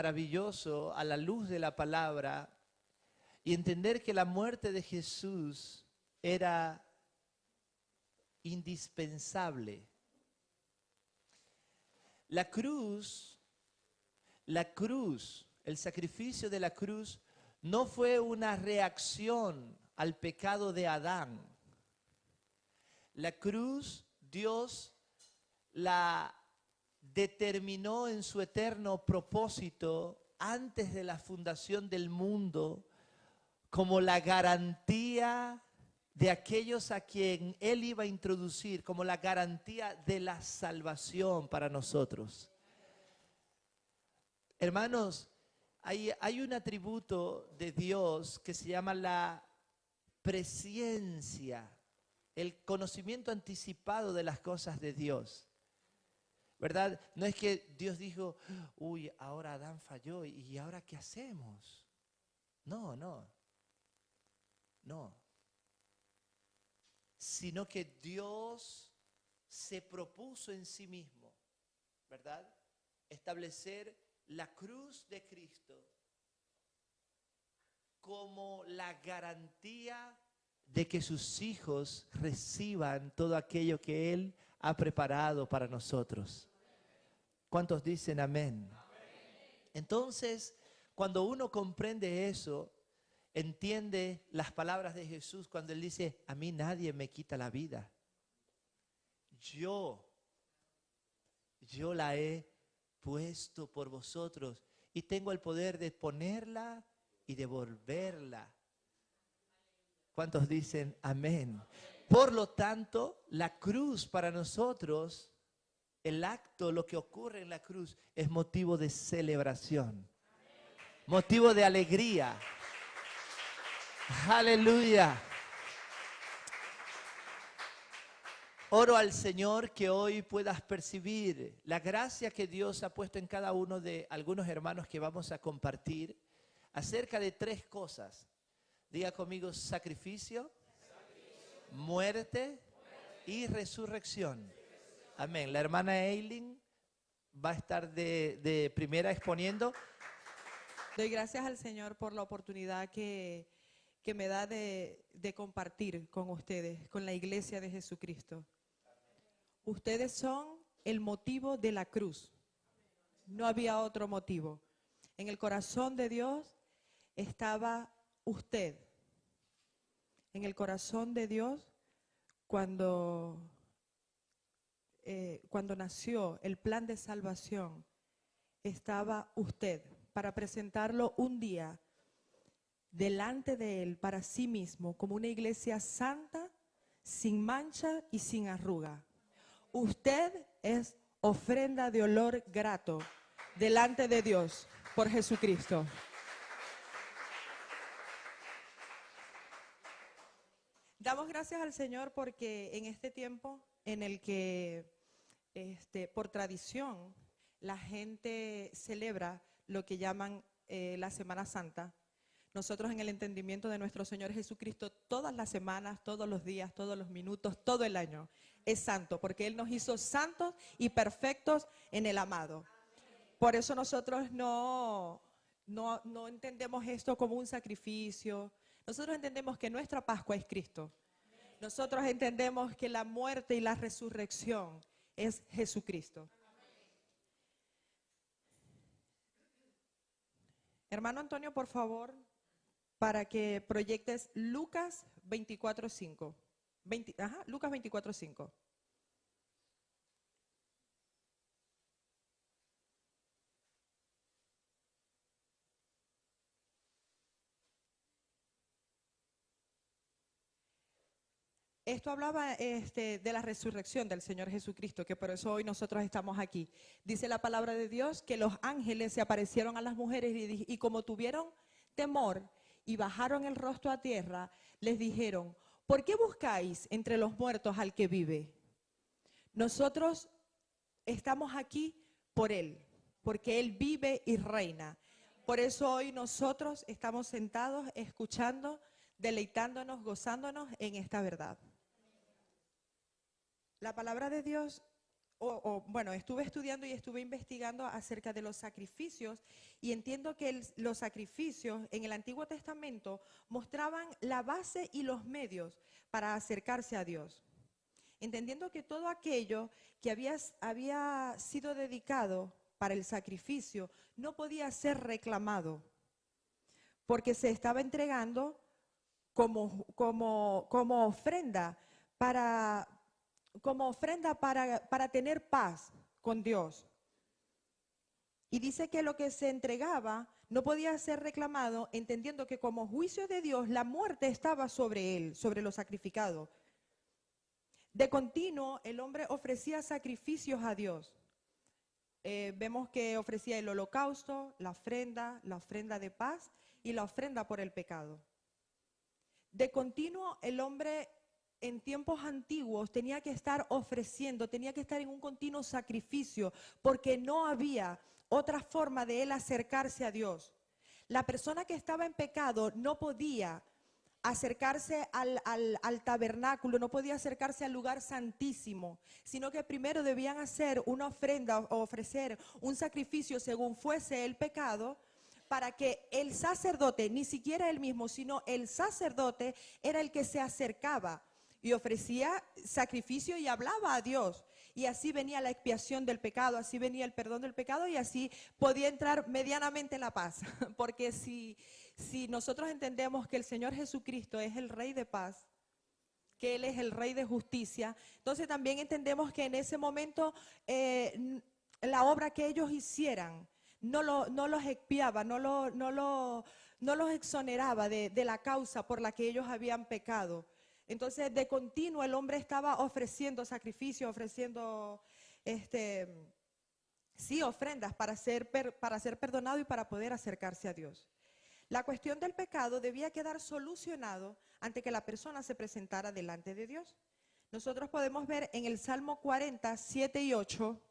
maravilloso a la luz de la palabra y entender que la muerte de Jesús era indispensable. La cruz, el sacrificio de la cruz no fue una reacción al pecado de Adán. La cruz, Dios la determinó en su eterno propósito antes de la fundación del mundo como la garantía de aquellos a quien Él iba a introducir, como la garantía de la salvación para nosotros. Hermanos, hay un atributo de Dios que se llama la presciencia, el conocimiento anticipado de las cosas de Dios. ¿Verdad? No es que Dios dijo, uy, ahora Adán falló y ahora ¿qué hacemos? No. Sino que Dios se propuso en sí mismo, ¿verdad? Establecer la cruz de Cristo como la garantía de que sus hijos reciban todo aquello que Él ha preparado para nosotros. ¿Cuántos dicen amén? Entonces, cuando uno comprende eso, entiende las palabras de Jesús cuando Él dice, a mí nadie me quita la vida. Yo la he puesto por vosotros y tengo el poder de ponerla y devolverla. ¿Cuántos dicen amén? Por lo tanto, la cruz para nosotros, el acto, lo que ocurre en la cruz, es motivo de celebración, motivo de alegría. Aleluya. Oro al Señor que hoy puedas percibir la gracia que Dios ha puesto en cada uno de algunos hermanos que vamos a compartir acerca de tres cosas. Diga conmigo: sacrificio, muerte y resurrección. Amén. La hermana Eileen va a estar de primera exponiendo. Doy gracias al Señor por la oportunidad que me da de compartir con ustedes, con la iglesia de Jesucristo. Ustedes son el motivo de la cruz. No había otro motivo. En el corazón de Dios estaba usted. En el corazón de Dios, cuando nació el plan de salvación, estaba usted para presentarlo un día delante de Él para sí mismo como una iglesia santa, sin mancha y sin arruga. Usted es ofrenda de olor grato delante de Dios por Jesucristo. Damos gracias al Señor porque en este tiempo en el que por tradición la gente celebra lo que llaman la Semana Santa, nosotros en el entendimiento de nuestro Señor Jesucristo, todas las semanas, todos los días, todos los minutos, todo el año es santo, porque Él nos hizo santos y perfectos en el amado. Por eso nosotros no entendemos esto como un sacrificio. Nosotros entendemos que nuestra Pascua es Cristo. Nosotros entendemos que la muerte y la resurrección es Jesucristo. Hermano Antonio, por favor, para que proyectes Lucas 24:5. Lucas 24:5. Esto hablaba de la resurrección del Señor Jesucristo, que por eso hoy nosotros estamos aquí. Dice la palabra de Dios que los ángeles se aparecieron a las mujeres y como tuvieron temor y bajaron el rostro a tierra, les dijeron: ¿por qué buscáis entre los muertos al que vive? Nosotros estamos aquí por Él, porque Él vive y reina. Por eso hoy nosotros estamos sentados, escuchando, deleitándonos, gozándonos en esta verdad. La palabra de Dios bueno, estuve estudiando y estuve investigando acerca de los sacrificios y entiendo que los sacrificios en el Antiguo Testamento mostraban la base y los medios para acercarse a Dios. Entendiendo que todo aquello que había sido dedicado para el sacrificio no podía ser reclamado, porque se estaba entregando como ofrenda para tener paz con Dios. Y dice que lo que se entregaba no podía ser reclamado, entendiendo que como juicio de Dios la muerte estaba sobre él, sobre lo sacrificado. De continuo el hombre ofrecía sacrificios a Dios. Vemos que ofrecía el holocausto, la ofrenda de paz y la ofrenda por el pecado. De continuo el hombre en tiempos antiguos tenía que estar ofreciendo, tenía que estar en un continuo sacrificio, porque no había otra forma de él acercarse a Dios. La persona que estaba en pecado no podía acercarse al tabernáculo, no podía acercarse al lugar santísimo, sino que primero debían hacer una ofrenda o ofrecer un sacrificio según fuese el pecado, para que el sacerdote, ni siquiera él mismo, sino el sacerdote era el que se acercaba y ofrecía sacrificio y hablaba a Dios. Y así venía la expiación del pecado, así venía el perdón del pecado y así podía entrar medianamente la paz. Porque si nosotros entendemos que el Señor Jesucristo es el Rey de paz, que Él es el Rey de justicia, entonces también entendemos que en ese momento la obra que ellos hicieran no los expiaba, no los exoneraba de la causa por la que ellos habían pecado. Entonces, de continuo el hombre estaba ofreciendo sacrificios, ofreciendo ofrendas para ser perdonado y para poder acercarse a Dios. La cuestión del pecado debía quedar solucionado antes que la persona se presentara delante de Dios. Nosotros podemos ver en el Salmo 40, 7 y 8.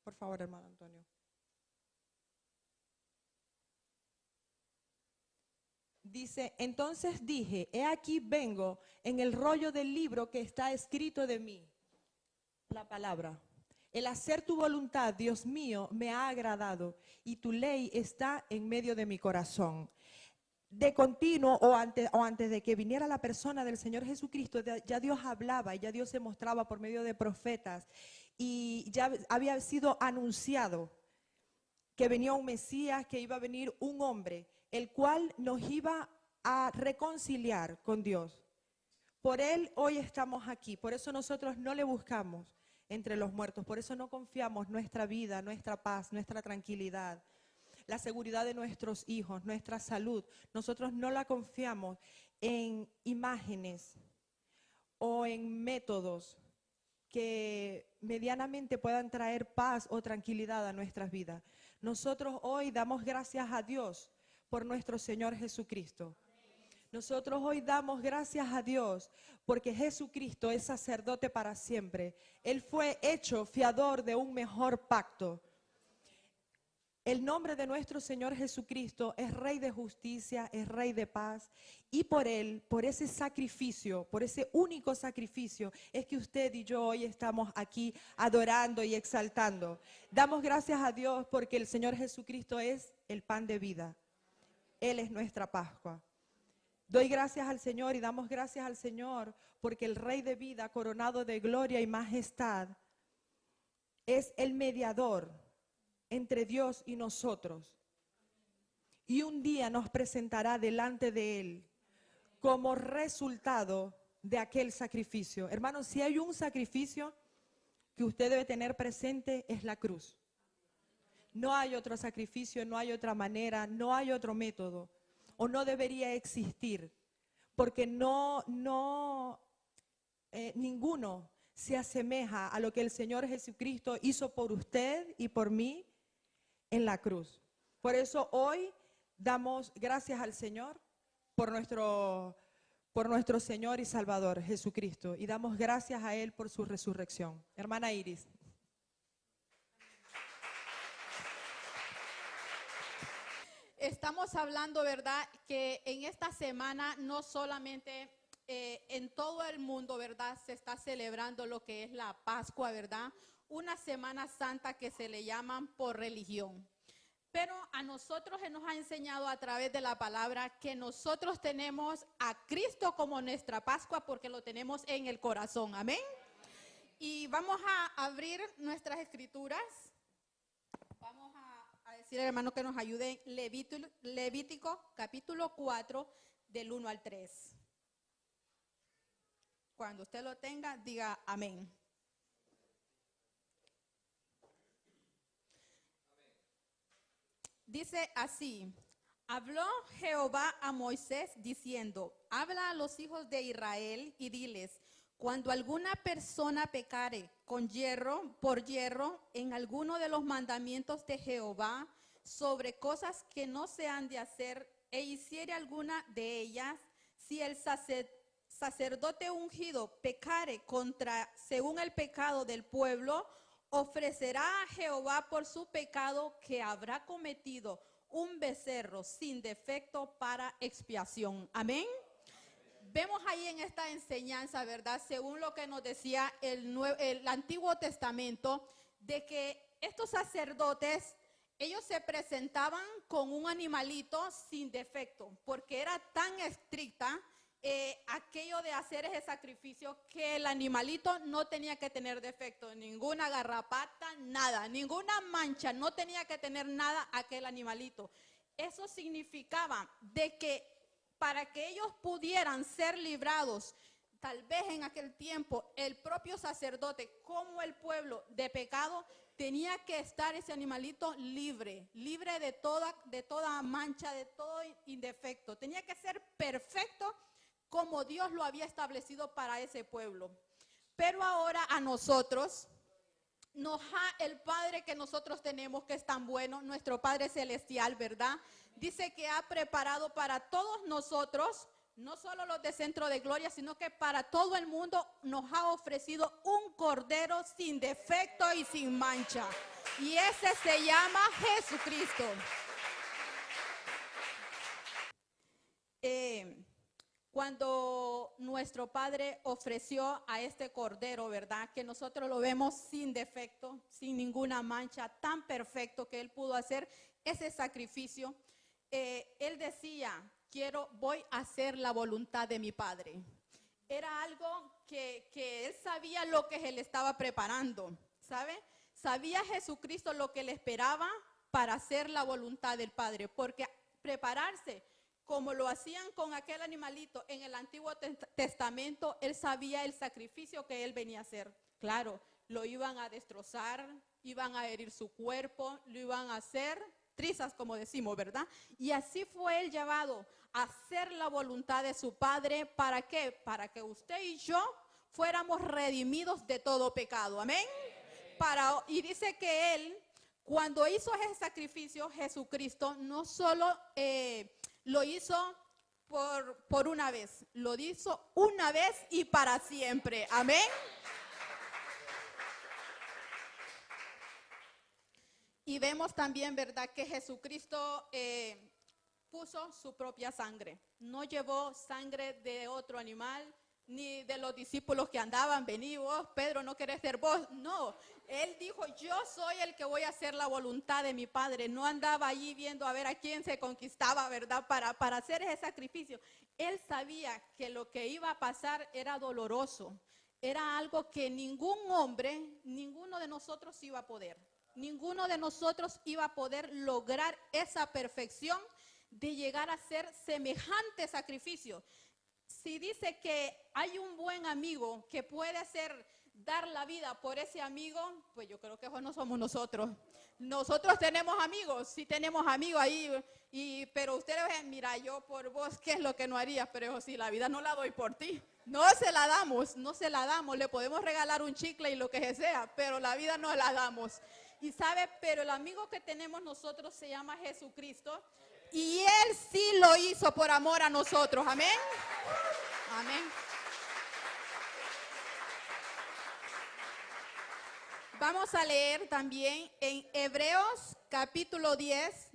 Por favor, hermano Antonio. Dice, entonces dije, he aquí vengo en el rollo del libro que está escrito de mí. La palabra. El hacer tu voluntad, Dios mío, me ha agradado y tu ley está en medio de mi corazón. De continuo o antes de que viniera la persona del Señor Jesucristo, ya Dios hablaba y ya Dios se mostraba por medio de profetas y ya había sido anunciado que venía un Mesías, que iba a venir un hombre, el cual nos iba a reconciliar con Dios. Por Él hoy estamos aquí, por eso nosotros no le buscamos entre los muertos, por eso no confiamos nuestra vida, nuestra paz, nuestra tranquilidad, la seguridad de nuestros hijos, nuestra salud. Nosotros no la confiamos en imágenes o en métodos que medianamente puedan traer paz o tranquilidad a nuestras vidas. Nosotros hoy damos gracias a Dios por nuestro Señor Jesucristo. Nosotros hoy damos gracias a Dios porque Jesucristo es sacerdote para siempre. Él fue hecho fiador de un mejor pacto. El nombre de nuestro Señor Jesucristo es Rey de justicia, es Rey de paz. Y por Él, por ese sacrificio, por ese único sacrificio, es que usted y yo hoy estamos aquí adorando y exaltando. Damos gracias a Dios porque el Señor Jesucristo es el pan de vida. Él es nuestra Pascua. Doy gracias al Señor y damos gracias al Señor porque el Rey de vida, coronado de gloria y majestad, es el mediador entre Dios y nosotros. Y un día nos presentará delante de Él como resultado de aquel sacrificio. Hermanos, si hay un sacrificio que usted debe tener presente, es la cruz. No hay otro sacrificio, no hay otra manera, no hay otro método, o no debería existir, porque ninguno se asemeja a lo que el Señor Jesucristo hizo por usted y por mí en la cruz. Por eso hoy damos gracias al Señor por nuestro Señor y Salvador Jesucristo, y damos gracias a Él por su resurrección. Hermana Iris. Estamos hablando, ¿verdad?, que en esta semana no solamente en todo el mundo, ¿verdad? Se está celebrando lo que es la Pascua, ¿verdad? Una Semana Santa que se le llaman por religión. Pero a nosotros se nos ha enseñado a través de la palabra que nosotros tenemos a Cristo como nuestra Pascua porque lo tenemos en el corazón. Amén. Y vamos a abrir nuestras escrituras. Vamos a decir al hermano que nos ayude en Levítico capítulo 4 del 1 al 3. Cuando usted lo tenga, diga amén. Dice así: habló Jehová a Moisés diciendo: habla a los hijos de Israel y diles: cuando alguna persona pecare con hierro, por hierro, en alguno de los mandamientos de Jehová, sobre cosas que no se han de hacer, e hiciere alguna de ellas, si el sacerdote ungido pecare contra, según el pecado del pueblo, ofrecerá a Jehová por su pecado que habrá cometido un becerro sin defecto para expiación. Amén. Vemos ahí en esta enseñanza, ¿verdad? Según lo que nos decía el Antiguo Testamento, de que estos sacerdotes, ellos se presentaban con un animalito sin defecto, porque era tan estricta aquello de hacer ese sacrificio que el animalito no tenía que tener defecto, ninguna garrapata, nada, ninguna mancha, no tenía que tener nada aquel animalito. Eso significaba de que para que ellos pudieran ser librados, tal vez en aquel tiempo, el propio sacerdote como el pueblo de pecado, tenía que estar ese animalito libre de toda mancha, de todo indefecto. Tenía que ser perfecto como Dios lo había establecido para ese pueblo. Pero ahora a nosotros, el Padre que nosotros tenemos, que es tan bueno, nuestro Padre Celestial, ¿verdad? Dice que ha preparado para todos nosotros, no solo los de Centro de Gloria, sino que para todo el mundo nos ha ofrecido un cordero sin defecto y sin mancha. Y ese se llama Jesucristo. Cuando nuestro Padre ofreció a este cordero, ¿verdad? Que nosotros lo vemos sin defecto, sin ninguna mancha, tan perfecto que Él pudo hacer ese sacrificio. Él decía: voy a hacer la voluntad de mi Padre. Era algo que Él sabía lo que se le estaba preparando, ¿sabe? Sabía Jesucristo lo que le esperaba para hacer la voluntad del Padre, porque prepararse como lo hacían con aquel animalito en el Antiguo Testamento, Él sabía el sacrificio que Él venía a hacer. Claro, lo iban a destrozar, iban a herir su cuerpo, lo iban a hacer trizas, como decimos, ¿verdad? Y así fue Él llevado a hacer la voluntad de su Padre. ¿Para qué? Para que usted y yo fuéramos redimidos de todo pecado. Amén. Y dice que Él, cuando hizo ese sacrificio, Jesucristo, no solo lo hizo por una vez, lo hizo una vez y para siempre. Amén. Y vemos también, ¿verdad?, que Jesucristo puso su propia sangre. No llevó sangre de otro animal, ni de los discípulos que andaban: vení vos, Pedro, ¿no querés ser vos? No, Él dijo: yo soy el que voy a hacer la voluntad de mi Padre. No andaba allí viendo a ver a quién se conquistaba, ¿verdad?, para hacer ese sacrificio. Él sabía que lo que iba a pasar era doloroso. Era algo que ningún hombre, ninguno de nosotros iba a poder. Ninguno de nosotros iba a poder lograr esa perfección de llegar a ser semejante sacrificio. Si dice que hay un buen amigo que puede dar la vida por ese amigo, pues yo creo que eso no somos nosotros. Nosotros tenemos amigos, sí tenemos amigos ahí, pero ustedes ven: mira, yo por vos, ¿qué es lo que no haría? Pero eso sí, la vida no la doy por ti. No se la damos, le podemos regalar un chicle y lo que sea, pero la vida no la damos. Y sabe, pero el amigo que tenemos nosotros se llama Jesucristo, y Él sí lo hizo por amor a nosotros. Amén. Amén. Vamos a leer también en Hebreos capítulo 10,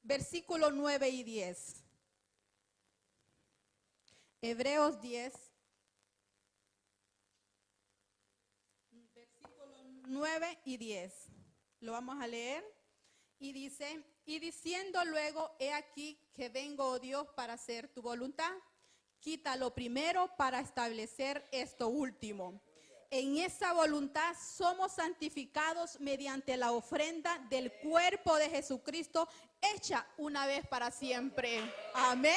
versículo 9 y 10. Hebreos 10, versículos 9 y 10. Lo vamos a leer. Y dice, y diciendo luego, he aquí que vengo, oh Dios, para hacer tu voluntad. Quita lo primero para establecer esto último. En esa voluntad somos santificados mediante la ofrenda del cuerpo de Jesucristo, hecha una vez para siempre. Amén.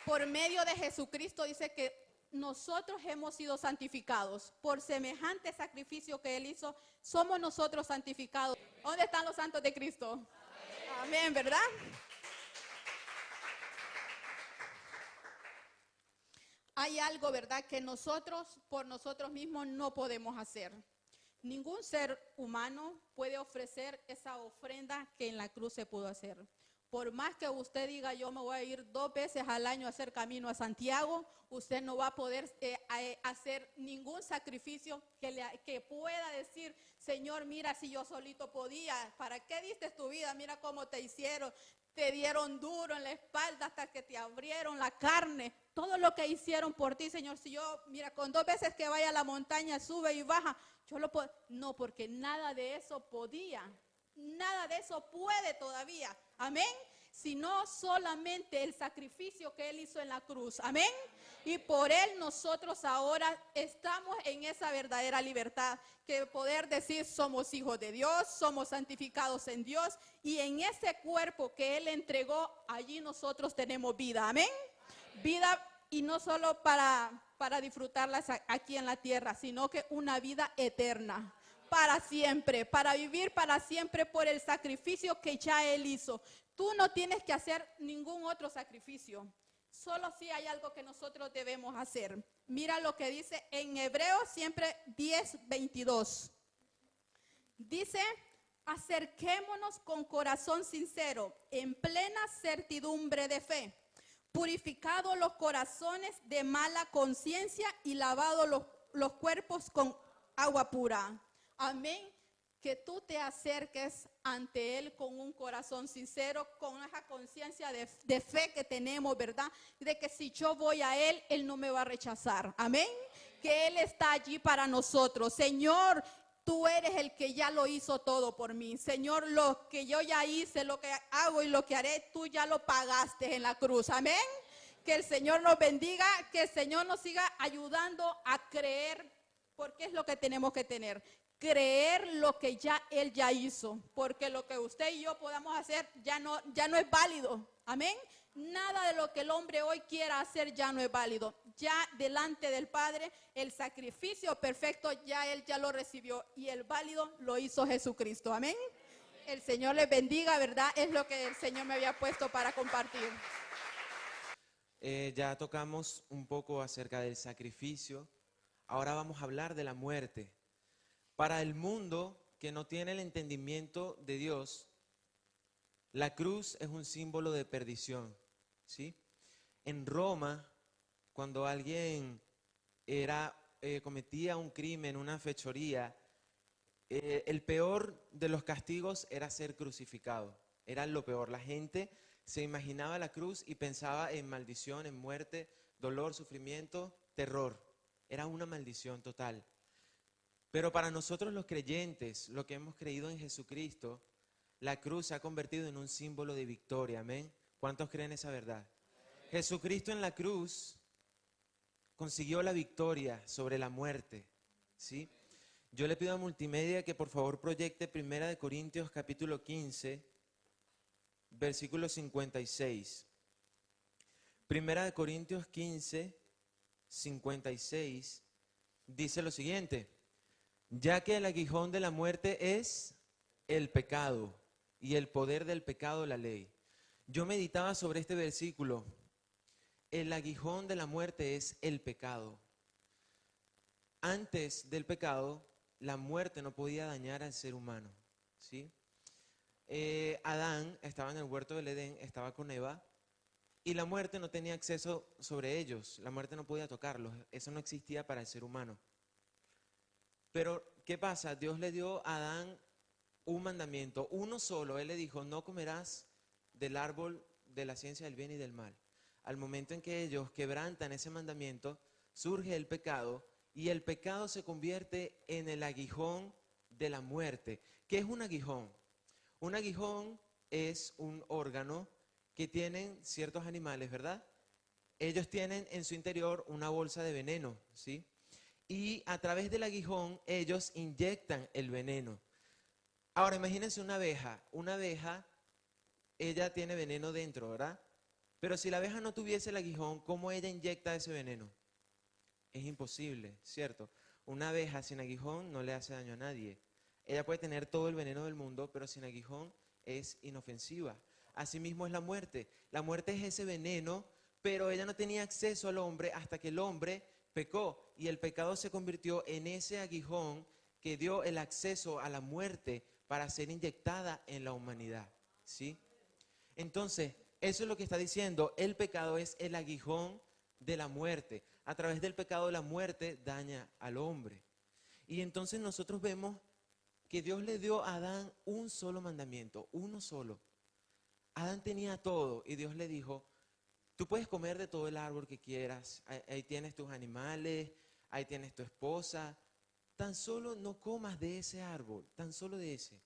Por medio de Jesucristo dice que nosotros hemos sido santificados. Por semejante sacrificio que Él hizo, somos nosotros santificados. ¿Dónde están los santos de Cristo? Amén, ¿verdad? Hay algo, ¿verdad?, que nosotros, por nosotros mismos, no podemos hacer. Ningún ser humano puede ofrecer esa ofrenda que en la cruz se pudo hacer. Por más que usted diga, yo me voy a ir 2 veces al año a hacer camino a Santiago, usted no va a poder hacer ningún sacrificio que pueda decir, Señor, mira, si yo solito podía, ¿para qué diste tu vida? Mira cómo te hicieron, te dieron duro en la espalda hasta que te abrieron la carne. Todo lo que hicieron por ti, Señor, si yo, mira, con 2 veces que vaya a la montaña, sube y baja, yo lo puedo. No, porque nada de eso podía. Nada de eso puede todavía, amén, sino solamente el sacrificio que Él hizo en la cruz, amén, y por Él nosotros ahora estamos en esa verdadera libertad, que poder decir somos hijos de Dios, somos santificados en Dios, y en ese cuerpo que Él entregó, allí nosotros tenemos vida, amén, vida, y no solo para disfrutarlas aquí en la tierra, sino que una vida eterna. Para siempre, para vivir para siempre por el sacrificio que ya Él hizo. Tú no tienes que hacer ningún otro sacrificio. Solo si hay algo que nosotros debemos hacer. Mira lo que dice en Hebreos siempre 10:22. Dice, acerquémonos con corazón sincero, en plena certidumbre de fe, purificados los corazones de mala conciencia y lavados los cuerpos con agua pura. Amén, que tú te acerques ante Él con un corazón sincero, con esa conciencia de fe que tenemos, ¿verdad? De que si yo voy a Él, Él no me va a rechazar. Amén, que Él está allí para nosotros. Señor, tú eres el que ya lo hizo todo por mí. Señor, lo que yo ya hice, lo que hago y lo que haré, tú ya lo pagaste en la cruz. Amén, que el Señor nos bendiga, que el Señor nos siga ayudando a creer, porque es lo que tenemos que tener. Creer lo que ya Él ya hizo, porque lo que usted y yo podamos hacer ya no es válido, amén. Nada de lo que el hombre hoy quiera hacer ya no es válido. Ya delante del Padre el sacrificio perfecto ya Él ya lo recibió y el válido lo hizo Jesucristo, amén. El Señor les bendiga, ¿verdad? Es lo que el Señor me había puesto para compartir. Ya tocamos un poco acerca del sacrificio, ahora vamos a hablar de la muerte. Para el mundo que no tiene el entendimiento de Dios, la cruz es un símbolo de perdición, ¿sí? En Roma, cuando alguien cometía un crimen, una fechoría, el peor de los castigos era ser crucificado. Era lo peor. La gente se imaginaba la cruz y pensaba en maldición, en muerte, dolor, sufrimiento, terror. Era una maldición total. Pero para nosotros los creyentes, los que hemos creído en Jesucristo, la cruz se ha convertido en un símbolo de victoria, amén. ¿Cuántos creen esa verdad? Jesucristo en la cruz consiguió la victoria sobre la muerte, ¿sí? Yo le pido a Multimedia que por favor proyecte 1 Corintios capítulo 15, versículo 56. 1 Corintios 15, 56 dice lo siguiente: ya que el aguijón de la muerte es el pecado y el poder del pecado la ley. Yo meditaba sobre este versículo. El aguijón de la muerte es el pecado. Antes del pecado, la muerte no podía dañar al ser humano, ¿sí? Adán estaba en el huerto del Edén, estaba con Eva, y la muerte no tenía acceso sobre ellos. La muerte no podía tocarlos. Eso no existía para el ser humano. Pero, ¿qué pasa? Dios le dio a Adán un mandamiento, uno solo. Él le dijo, no comerás del árbol de la ciencia del bien y del mal. Al momento en que ellos quebrantan ese mandamiento, surge el pecado y el pecado se convierte en el aguijón de la muerte. ¿Qué es un aguijón? Un aguijón es un órgano que tienen ciertos animales, ¿verdad? Ellos tienen en su interior una bolsa de veneno, ¿sí? Y a través del aguijón ellos inyectan el veneno. Ahora imagínense una abeja. Una abeja, ella tiene veneno dentro, ¿verdad? Pero si la abeja no tuviese el aguijón, ¿cómo ella inyecta ese veneno? Es imposible, ¿cierto? Una abeja sin aguijón no le hace daño a nadie. Ella puede tener todo el veneno del mundo, pero sin aguijón es inofensiva. Asimismo es la muerte. La muerte es ese veneno, pero ella no tenía acceso al hombre hasta que el hombre pecó. Y el pecado se convirtió en ese aguijón que dio el acceso a la muerte para ser inyectada en la humanidad, ¿sí? Entonces, eso es lo que está diciendo. El pecado es el aguijón de la muerte. A través del pecado la muerte daña al hombre. Y entonces nosotros vemos que Dios le dio a Adán un solo mandamiento, uno solo. Adán tenía todo y Dios le dijo, tú puedes comer de todo el árbol que quieras, ahí tienes tus animales, ahí tienes tu esposa, tan solo no comas de ese árbol, tan solo de ese.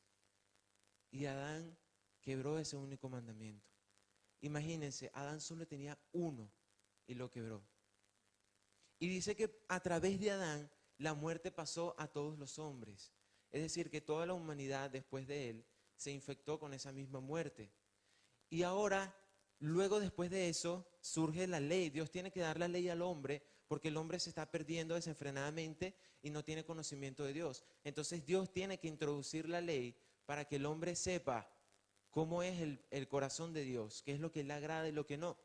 Y Adán quebró ese único mandamiento. Imagínense, Adán solo tenía uno y lo quebró. Y dice que a través de Adán la muerte pasó a todos los hombres. Es decir, que toda la humanidad después de él se infectó con esa misma muerte. Y ahora, luego después de eso, surge la ley. Dios tiene que dar la ley al hombre porque el hombre se está perdiendo desenfrenadamente y no tiene conocimiento de Dios. Entonces Dios tiene que introducir la ley para que el hombre sepa cómo es el corazón de Dios, qué es lo que le agrada y lo que no.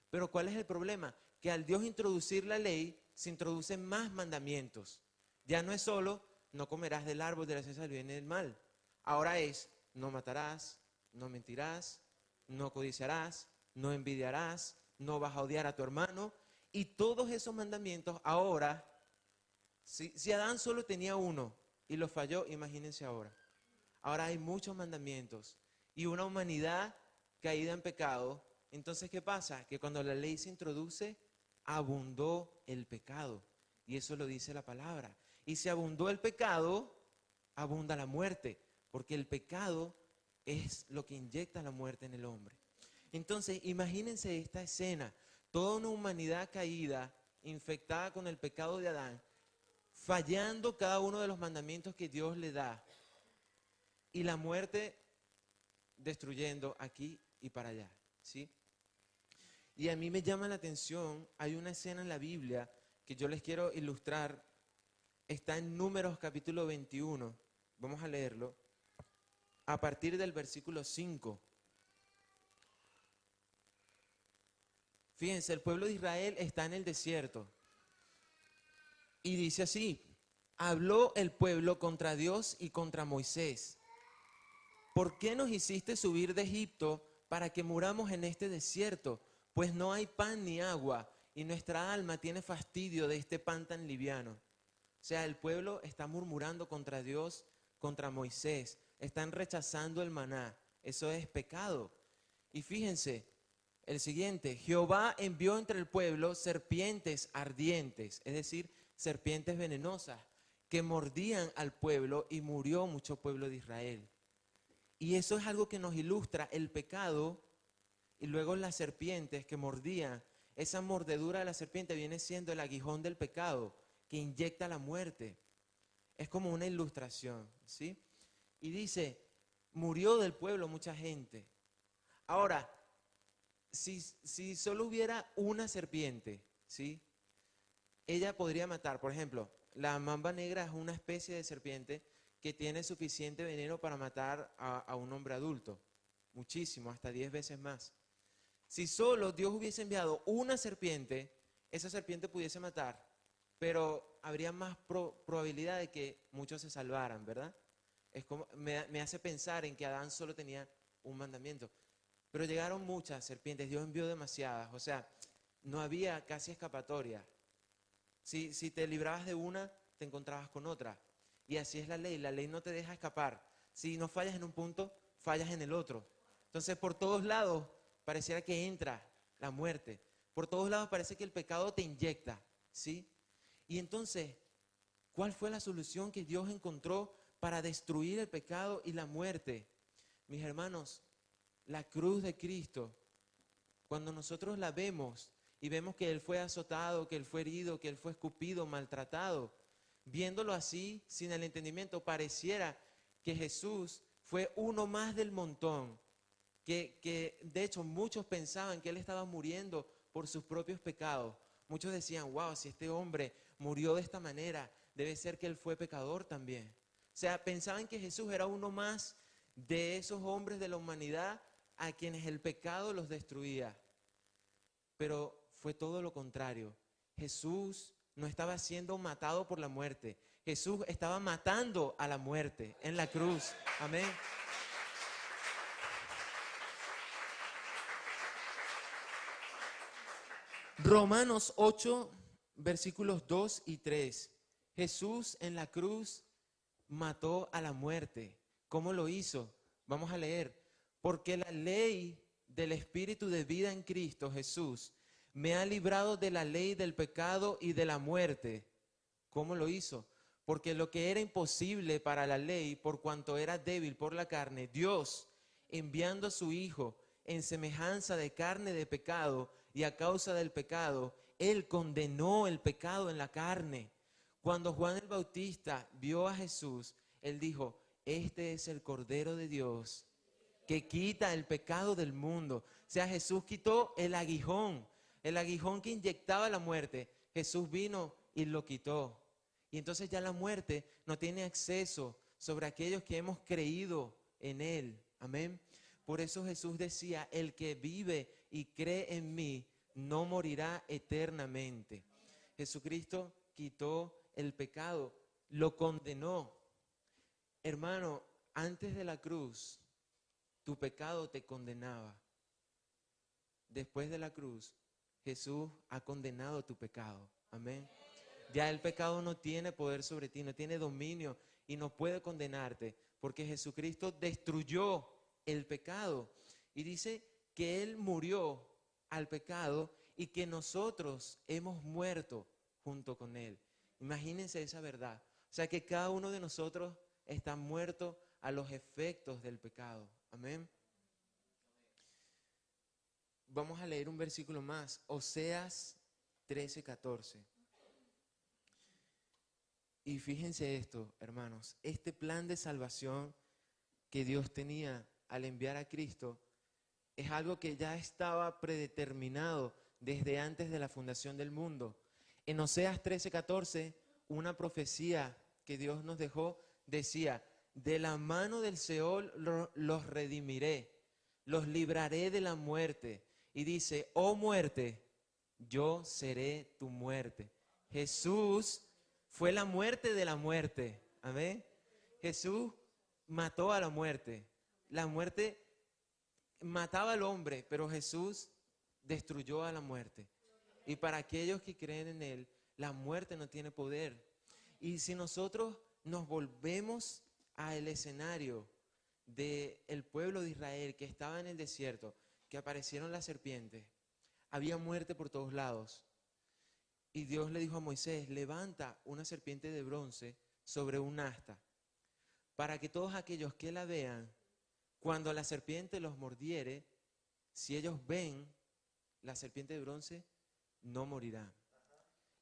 Pero ¿cuál es el problema? Que al Dios introducir la ley, se introducen más mandamientos. Ya no es solo, no comerás del árbol de la ciencia del bien y del mal. Ahora es, no matarás, no mentirás, no codiciarás, no envidiarás, no vas a odiar a tu hermano. Y todos esos mandamientos ahora, si Adán solo tenía uno y lo falló, imagínense ahora. Ahora hay muchos mandamientos y una humanidad caída en pecado. Entonces, ¿qué pasa? Que cuando la ley se introduce, abundó el pecado. Y eso lo dice la palabra. Y si abundó el pecado, abunda la muerte. Porque el pecado es lo que inyecta la muerte en el hombre. Entonces, imagínense esta escena. Toda una humanidad caída, infectada con el pecado de Adán, fallando cada uno de los mandamientos que Dios le da. Y la muerte destruyendo aquí y para allá, ¿sí? Y a mí me llama la atención, hay una escena en la Biblia que yo les quiero ilustrar, está en Números capítulo 21, vamos a leerlo, a partir del versículo 5. Fíjense, el pueblo de Israel está en el desierto y dice así, habló el pueblo contra Dios y contra Moisés. ¿Por qué nos hiciste subir de Egipto para que muramos en este desierto? Pues no hay pan ni agua, y nuestra alma tiene fastidio de este pan tan liviano. O sea, el pueblo está murmurando contra Dios, contra Moisés. Están rechazando el maná. Eso es pecado. Y fíjense, el siguiente, Jehová envió entre el pueblo serpientes ardientes, es decir, serpientes venenosas, que mordían al pueblo y murió mucho pueblo de Israel. Y eso es algo que nos ilustra el pecado y luego las serpientes que mordían. Esa mordedura de la serpiente viene siendo el aguijón del pecado que inyecta la muerte. Es como una ilustración, ¿sí? Y dice, murió del pueblo mucha gente. Ahora, si solo hubiera una serpiente, ¿sí? Ella podría matar. Por ejemplo, la mamba negra es una especie de serpiente que tiene suficiente veneno para matar a un hombre adulto. Muchísimo, hasta 10 veces más. Si solo Dios hubiese enviado una serpiente, esa serpiente pudiese matar, pero habría más probabilidad de que muchos se salvaran, ¿verdad? Es como, me hace pensar en que Adán solo tenía un mandamiento. Pero llegaron muchas serpientes, Dios envió demasiadas, o sea, no había casi escapatoria. Si te librabas de una, te encontrabas con otra. Y así es la ley no te deja escapar. Si no fallas en un punto, fallas en el otro. Entonces, por todos lados pareciera que entra la muerte. Por todos lados parece que el pecado te inyecta, ¿sí? Y entonces, ¿cuál fue la solución que Dios encontró para destruir el pecado y la muerte? Mis hermanos, la cruz de Cristo, cuando nosotros la vemos y vemos que Él fue azotado, que Él fue herido, que Él fue escupido, maltratado, viéndolo así, sin el entendimiento, pareciera que Jesús fue uno más del montón, que de hecho muchos pensaban que Él estaba muriendo por sus propios pecados. Muchos decían, wow, si este hombre murió de esta manera, debe ser que Él fue pecador también. O sea, pensaban que Jesús era uno más de esos hombres de la humanidad a quienes el pecado los destruía. Pero fue todo lo contrario. Jesús no estaba siendo matado por la muerte. Jesús estaba matando a la muerte en la cruz. Amén. Romanos 8, versículos 2 y 3. Jesús en la cruz mató a la muerte. ¿Cómo lo hizo? Vamos a leer. Porque la ley del Espíritu de vida en Cristo Jesús me ha librado de la ley del pecado y de la muerte. ¿Cómo lo hizo? Porque lo que era imposible para la ley, por cuanto era débil por la carne, Dios, enviando a su Hijo en semejanza de carne de pecado, y a causa del pecado, Él condenó el pecado en la carne. Cuando Juan el Bautista vio a Jesús, él dijo, este es el Cordero de Dios que quita el pecado del mundo. O sea, Jesús quitó el aguijón que inyectaba la muerte. Jesús vino y lo quitó. Y entonces ya la muerte no tiene acceso sobre aquellos que hemos creído en Él. Amén. Por eso Jesús decía, el que vive y cree en mí no morirá eternamente. Jesucristo quitó el pecado, lo condenó. Hermano, antes de la cruz, tu pecado te condenaba. Después de la cruz, Jesús ha condenado tu pecado. Amén. Ya el pecado no tiene poder sobre ti, no tiene dominio y no puede condenarte, porque Jesucristo destruyó el pecado. Y dice que Él murió al pecado y que nosotros hemos muerto junto con Él. Imagínense esa verdad. O sea que cada uno de nosotros está muerto a los efectos del pecado. Amén. Vamos a leer un versículo más. Oseas 13:14. Y fíjense esto, hermanos. Este plan de salvación que Dios tenía al enviar a Cristo es algo que ya estaba predeterminado desde antes de la fundación del mundo. En Oseas 13:14, una profecía que Dios nos dejó decía, de la mano del Seol los redimiré, los libraré de la muerte. Y dice, oh muerte, yo seré tu muerte. Jesús fue la muerte de la muerte. Amén. Jesús mató a la muerte. La muerte mataba al hombre, pero Jesús destruyó a la muerte. Y para aquellos que creen en Él, la muerte no tiene poder. Y si nosotros nos volvemos al escenario del pueblo de Israel que estaba en el desierto, que aparecieron las serpientes, había muerte por todos lados. Y Dios le dijo a Moisés, levanta una serpiente de bronce sobre un asta, para que todos aquellos que la vean, cuando la serpiente los mordiere, si ellos ven la serpiente de bronce, no morirán.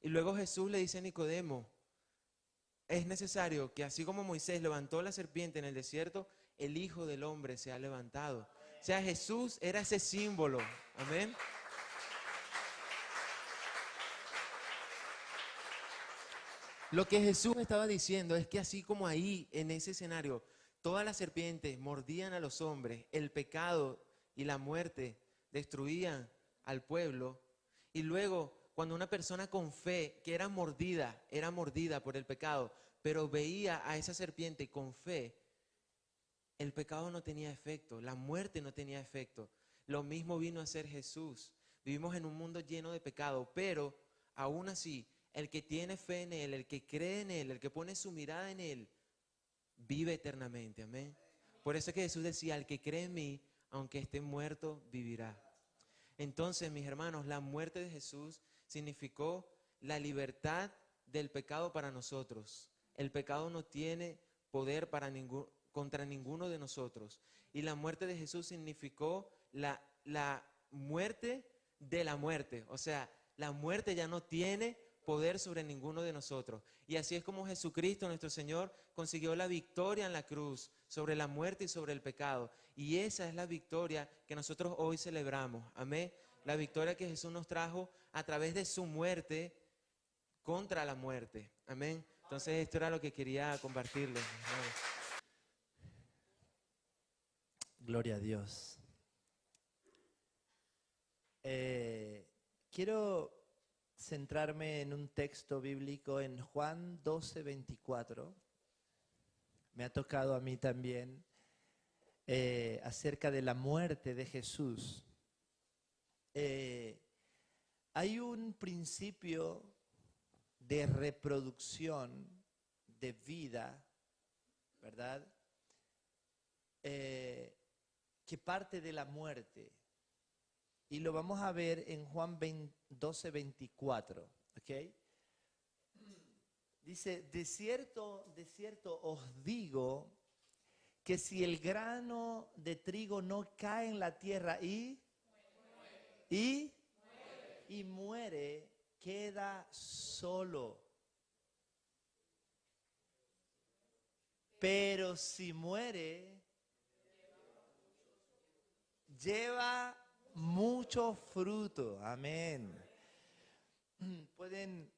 Y luego Jesús le dice a Nicodemo, es necesario que así como Moisés levantó la serpiente en el desierto, el Hijo del Hombre se ha levantado. O sea, Jesús era ese símbolo. Amén. Lo que Jesús estaba diciendo es que así como ahí, en ese escenario, todas las serpientes mordían a los hombres, el pecado y la muerte destruían al pueblo, y luego cuando una persona con fe que era mordida por el pecado, pero veía a esa serpiente con fe, el pecado no tenía efecto, la muerte no tenía efecto. Lo mismo vino a ser Jesús. Vivimos en un mundo lleno de pecado, pero aún así, el que tiene fe en Él, el que cree en Él, el que pone su mirada en Él, vive eternamente. Amén. Por eso es que Jesús decía, el que cree en mí, aunque esté muerto, vivirá. Entonces, mis hermanos, la muerte de Jesús significó la libertad del pecado para nosotros. El pecado no tiene poder contra ninguno de nosotros. Y la muerte de Jesús significó la muerte de la muerte. O sea, la muerte ya no tiene poder sobre ninguno de nosotros. Y así es como Jesucristo, nuestro Señor, consiguió la victoria en la cruz sobre la muerte y sobre el pecado. Y esa es la victoria que nosotros hoy celebramos. Amén. La victoria que Jesús nos trajo a través de su muerte contra la muerte. Amén. Entonces esto era lo que quería compartirles. Gloria a Dios. Quiero centrarme en un texto bíblico en Juan 12:24. Me ha tocado a mí también acerca de la muerte de Jesús. Hay un principio de reproducción de vida, ¿verdad? Que parte de la muerte. Y lo vamos a ver en Juan 12:24, ¿ok? Dice, de cierto os digo que si el grano de trigo no cae en la tierra y muere, queda solo. Pero si muere, lleva mucho fruto. Amén. Pueden,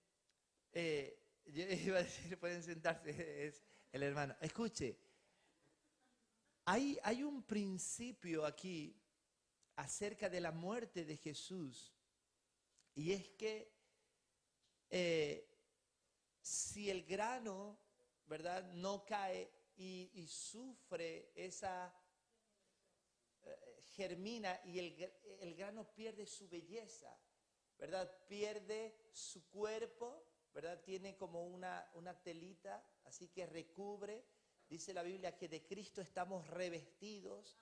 yo iba a decir, pueden sentarse, es el hermano. Escuche, hay un principio aquí acerca de la muerte de Jesús. Y es que si el grano, ¿verdad?, no cae y sufre esa germina y el grano pierde su belleza, ¿verdad? Pierde su cuerpo, ¿verdad? Tiene como una telita, así que recubre. Dice la Biblia que de Cristo estamos revestidos.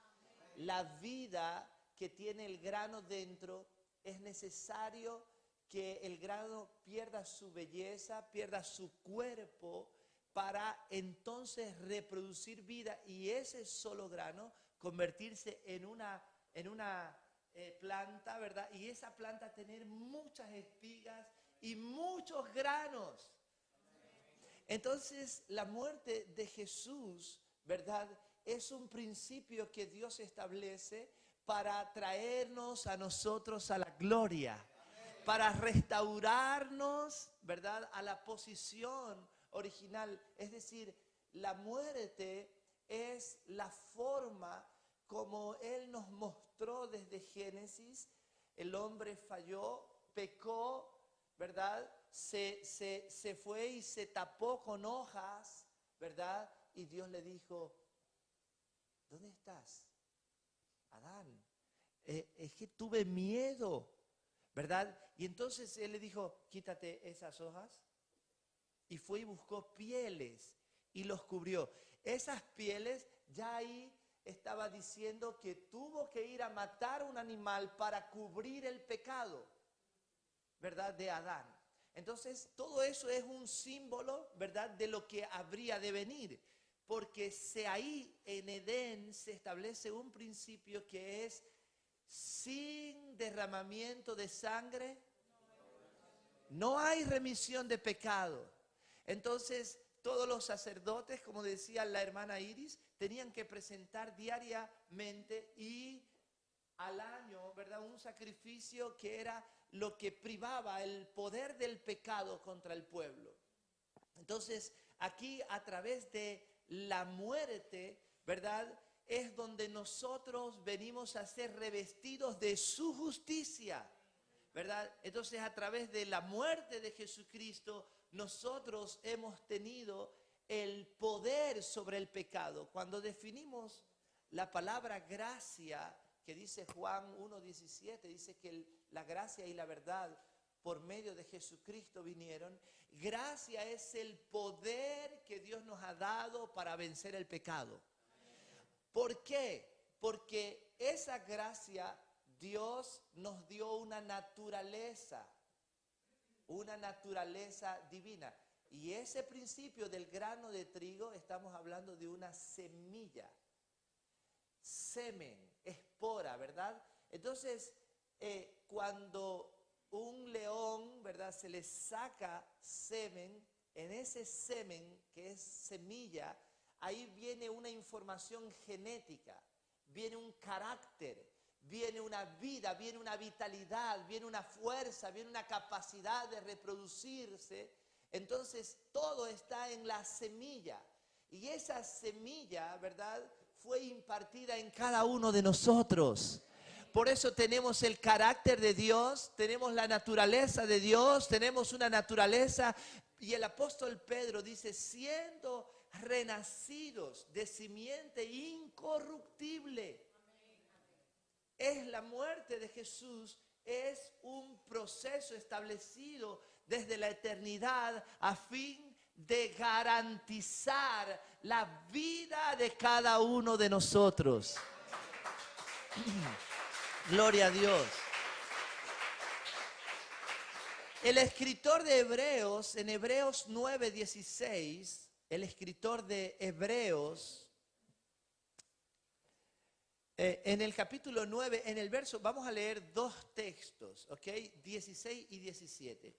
La vida que tiene el grano dentro, es necesario que el grano pierda su belleza, pierda su cuerpo, para entonces reproducir vida y ese solo grano convertirse en una planta, ¿verdad? Y esa planta tener muchas espigas y muchos granos. Entonces, la muerte de Jesús, ¿verdad?, es un principio que Dios establece para traernos a nosotros a la gloria, para restaurarnos, ¿verdad?, a la posición original. Es decir, la muerte es la forma como Él nos mostró desde Génesis. El hombre falló, pecó, ¿verdad? Se fue y se tapó con hojas, ¿verdad? Y Dios le dijo, ¿dónde estás, Adán? Es que tuve miedo, ¿verdad? Y entonces Él le dijo, quítate esas hojas. Y fue y buscó pieles y los cubrió. Esas pieles, ya ahí estaba diciendo que tuvo que ir a matar un animal para cubrir el pecado, ¿verdad?, de Adán. Entonces, todo eso es un símbolo, ¿verdad?, de lo que habría de venir. Porque ahí en Edén se establece un principio que es sin derramamiento de sangre, no hay remisión de pecado. Entonces, todos los sacerdotes, como decía la hermana Iris, tenían que presentar diariamente y al año, ¿verdad?, un sacrificio que era lo que privaba el poder del pecado contra el pueblo. Entonces, aquí a través de la muerte, ¿verdad?, es donde nosotros venimos a ser revestidos de su justicia, ¿verdad? Entonces, a través de la muerte de Jesucristo, nosotros hemos tenido el poder sobre el pecado. Cuando definimos la palabra gracia, que dice Juan 1:17, dice que la gracia y la verdad por medio de Jesucristo vinieron. Gracia es el poder que Dios nos ha dado para vencer el pecado. ¿Por qué? Porque esa gracia Dios nos dio una naturaleza divina. Y ese principio del grano de trigo, estamos hablando de una semilla, semen, espora, ¿verdad? Entonces, cuando un león, ¿verdad?, se le saca semen, en ese semen, que es semilla, ahí viene una información genética, viene un carácter, viene una vida, viene una vitalidad, viene una fuerza, viene una capacidad de reproducirse. Entonces, todo está en la semilla. Y esa semilla, ¿verdad?, fue impartida en cada uno de nosotros. Por eso tenemos el carácter de Dios, tenemos la naturaleza de Dios, tenemos una naturaleza. Y el apóstol Pedro dice, siendo renacidos de simiente incorruptible. Es la muerte de Jesús, es un proceso establecido desde la eternidad a fin de garantizar la vida de cada uno de nosotros. Gloria a Dios. El escritor de Hebreos, en Hebreos 9:16, el escritor de Hebreos, en el capítulo 9, en el verso, vamos a leer dos textos, ¿ok? 16 y 17.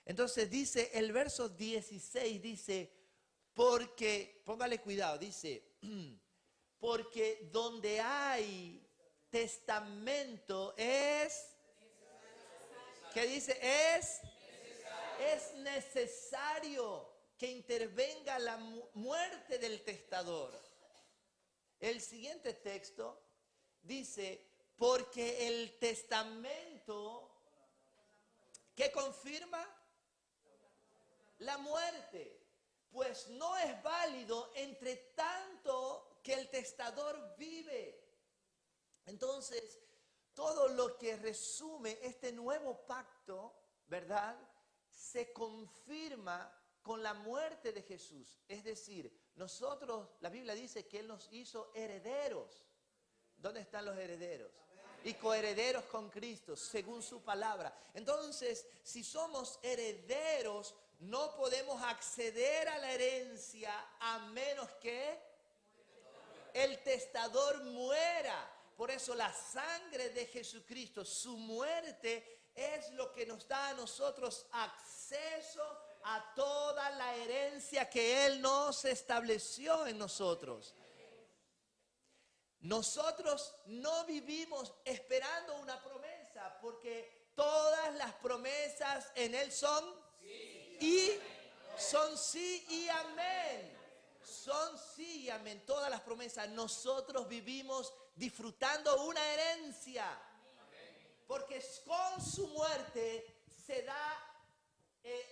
Entonces dice, el verso 16 dice, porque, póngale cuidado, dice, porque donde hay testamento es, ¿qué dice? Es necesario que intervenga la muerte del testador. El siguiente texto dice, porque el testamento, ¿qué confirma? La muerte. Pues no es válido entre tanto que el testador vive. Entonces, todo lo que resume este nuevo pacto, ¿verdad?, se confirma con la muerte de Jesús. Es decir, nosotros, la Biblia dice que Él nos hizo herederos. ¿Dónde están los herederos? Y coherederos con Cristo, según su palabra. Entonces, si somos herederos, no podemos acceder a la herencia a menos que el testador muera. Por eso la sangre de Jesucristo, su muerte, es lo que nos da a nosotros acceso a toda la herencia que Él nos estableció en nosotros. Nosotros no vivimos esperando una promesa, porque todas las promesas en Él son sí y amén. Son sí y amén. Son sí y amén. Todas las promesas. Nosotros vivimos disfrutando una herencia, porque con su muerte se da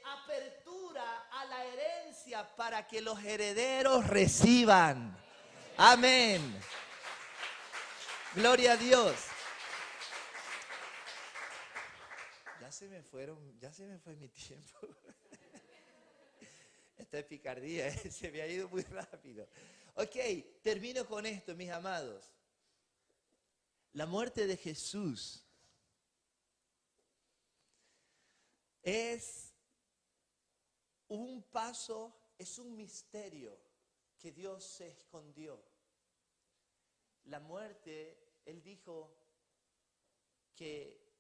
apertura a la herencia para que los herederos reciban. Amén. Gloria a Dios. Ya se me fue mi tiempo. Esta es picardía, se me ha ido muy rápido. Ok, termino con esto, mis amados. La muerte de Jesús es un paso, es un misterio que Dios se escondió. La muerte, Él dijo que,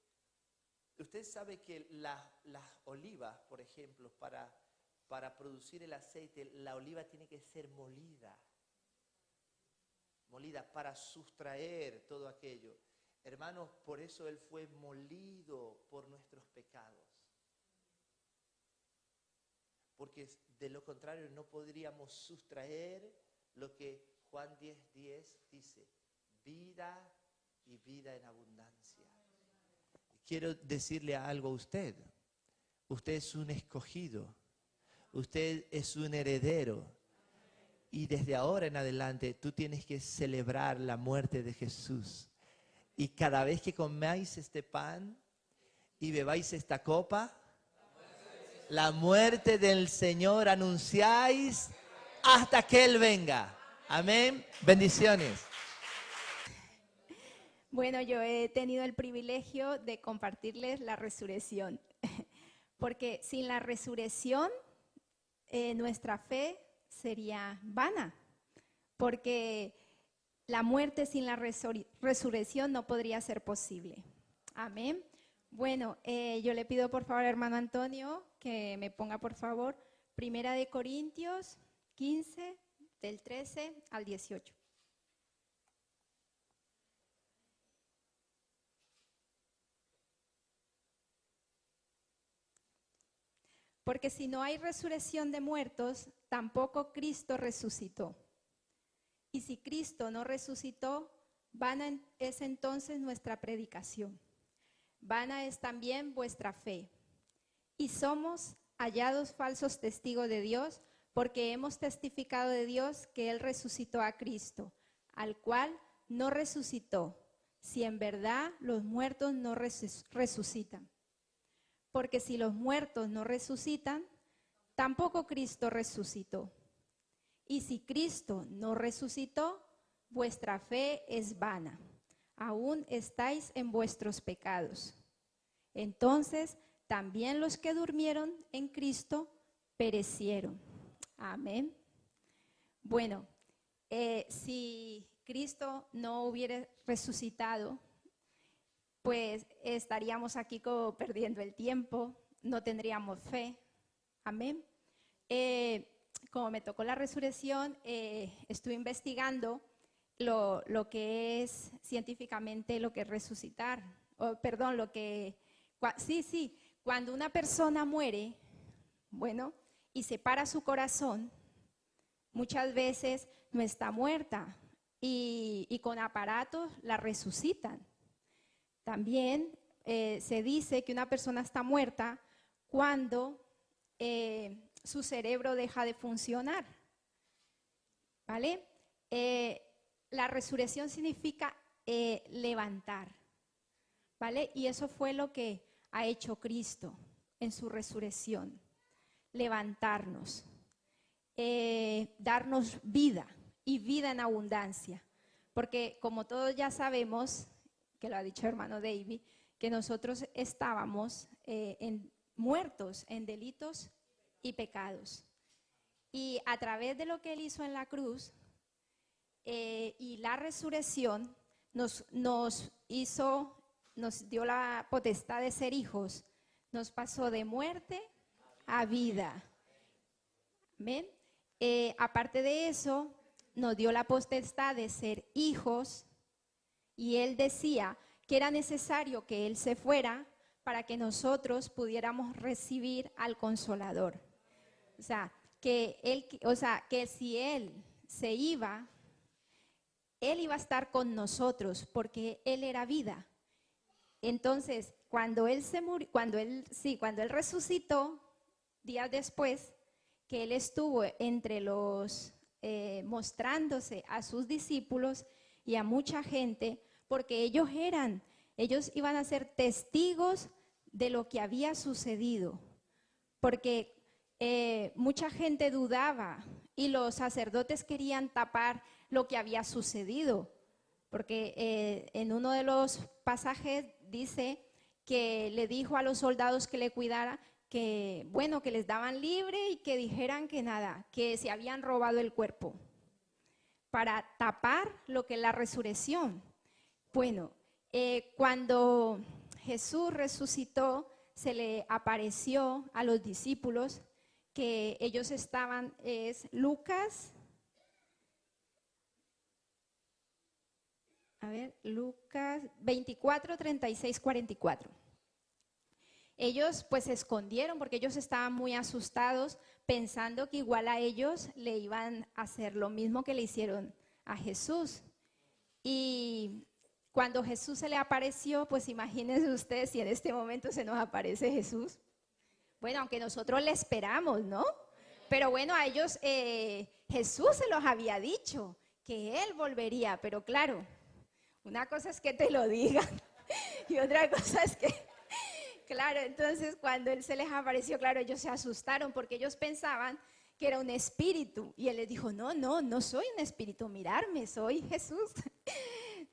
usted sabe que las olivas, por ejemplo, para producir el aceite, la oliva tiene que ser molida para sustraer todo aquello. Hermanos, por eso Él fue molido por nuestros pecados. Porque de lo contrario no podríamos sustraer lo que Juan 10:10 dice, vida y vida en abundancia. Quiero decirle algo a usted. Usted es un escogido. Usted es un heredero. Y desde ahora en adelante tú tienes que celebrar la muerte de Jesús. Y cada vez que comáis este pan y bebáis esta copa, la muerte del Señor anunciáis hasta que Él venga. Amén. Bendiciones. Bueno, yo he tenido el privilegio de compartirles la resurrección, porque sin la resurrección nuestra fe sería vana, porque la muerte sin la resurrección no podría ser posible. Amén. Bueno, yo le pido por favor, hermano Antonio, que me ponga por favor 1 Corintios 15, del 13 al 18. Porque si no hay resurrección de muertos, tampoco Cristo resucitó. Y si Cristo no resucitó, vana es entonces nuestra predicación. Vana es también vuestra fe. Y somos hallados falsos testigos de Dios, porque hemos testificado de Dios que Él resucitó a Cristo, al cual no resucitó, si en verdad los muertos no resucitan. Porque si los muertos no resucitan, tampoco Cristo resucitó. Y si Cristo no resucitó, vuestra fe es vana. Aún estáis en vuestros pecados. Entonces, también los que durmieron en Cristo perecieron. Amén. Bueno, si Cristo no hubiera resucitado, pues estaríamos aquí como perdiendo el tiempo, no tendríamos fe. Amén. Como me tocó la resurrección, estuve investigando lo que es científicamente lo que es resucitar. Cuando una persona muere, bueno, y se para su corazón, muchas veces no está muerta y con aparatos la resucitan. También se dice que una persona está muerta cuando su cerebro deja de funcionar, ¿vale? La resurrección significa levantar, ¿vale? Y eso fue lo que ha hecho Cristo en su resurrección, levantarnos, darnos vida y vida en abundancia, porque como todos ya sabemos, que lo ha dicho hermano David, que nosotros estábamos muertos en delitos y pecados. Y a través de lo que Él hizo en la cruz y la resurrección, nos dio la potestad de ser hijos, nos pasó de muerte a vida. ¿Ven? Aparte de eso, nos dio la potestad de ser hijos. Y Él decía que era necesario que Él se fuera para que nosotros pudiéramos recibir al Consolador. O sea, que si Él se iba, Él iba a estar con nosotros porque Él era vida. Entonces, cuando Él resucitó, días después, que Él estuvo entre los, mostrándose a sus discípulos y a mucha gente, porque ellos iban a ser testigos de lo que había sucedido, porque mucha gente dudaba y los sacerdotes querían tapar lo que había sucedido, porque en uno de los pasajes dice que le dijo a los soldados que le cuidara, que bueno, que les daban libre y que dijeran que nada, que se habían robado el cuerpo, para tapar lo que es la resurrección. Bueno, cuando Jesús resucitó, se le apareció a los discípulos que ellos estaban, es Lucas 24, 36, 44. Ellos pues se escondieron porque ellos estaban muy asustados, pensando que igual a ellos le iban a hacer lo mismo que le hicieron a Jesús. Y cuando Jesús se le apareció, pues imagínense ustedes si en este momento se nos aparece Jesús. Bueno, aunque nosotros le esperamos, ¿no? Pero bueno, a ellos Jesús se los había dicho, que Él volvería, pero claro, una cosa es que te lo digan y otra cosa es que, claro, entonces cuando Él se les apareció, claro, ellos se asustaron porque ellos pensaban que era un espíritu y Él les dijo, no soy un espíritu, mirarme, soy Jesús.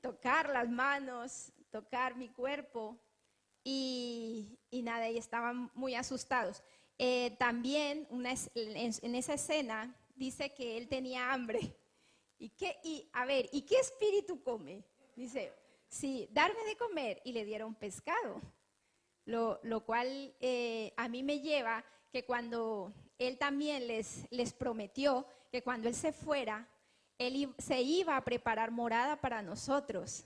tocar las manos, tocar mi cuerpo y nada, y estaban muy asustados. También en esa escena dice que él tenía hambre. ¿Y qué espíritu come? Dice, sí, darme de comer, y le dieron pescado. Lo cual a mí me lleva que cuando él también les prometió que cuando él se fuera, se iba a preparar morada para nosotros.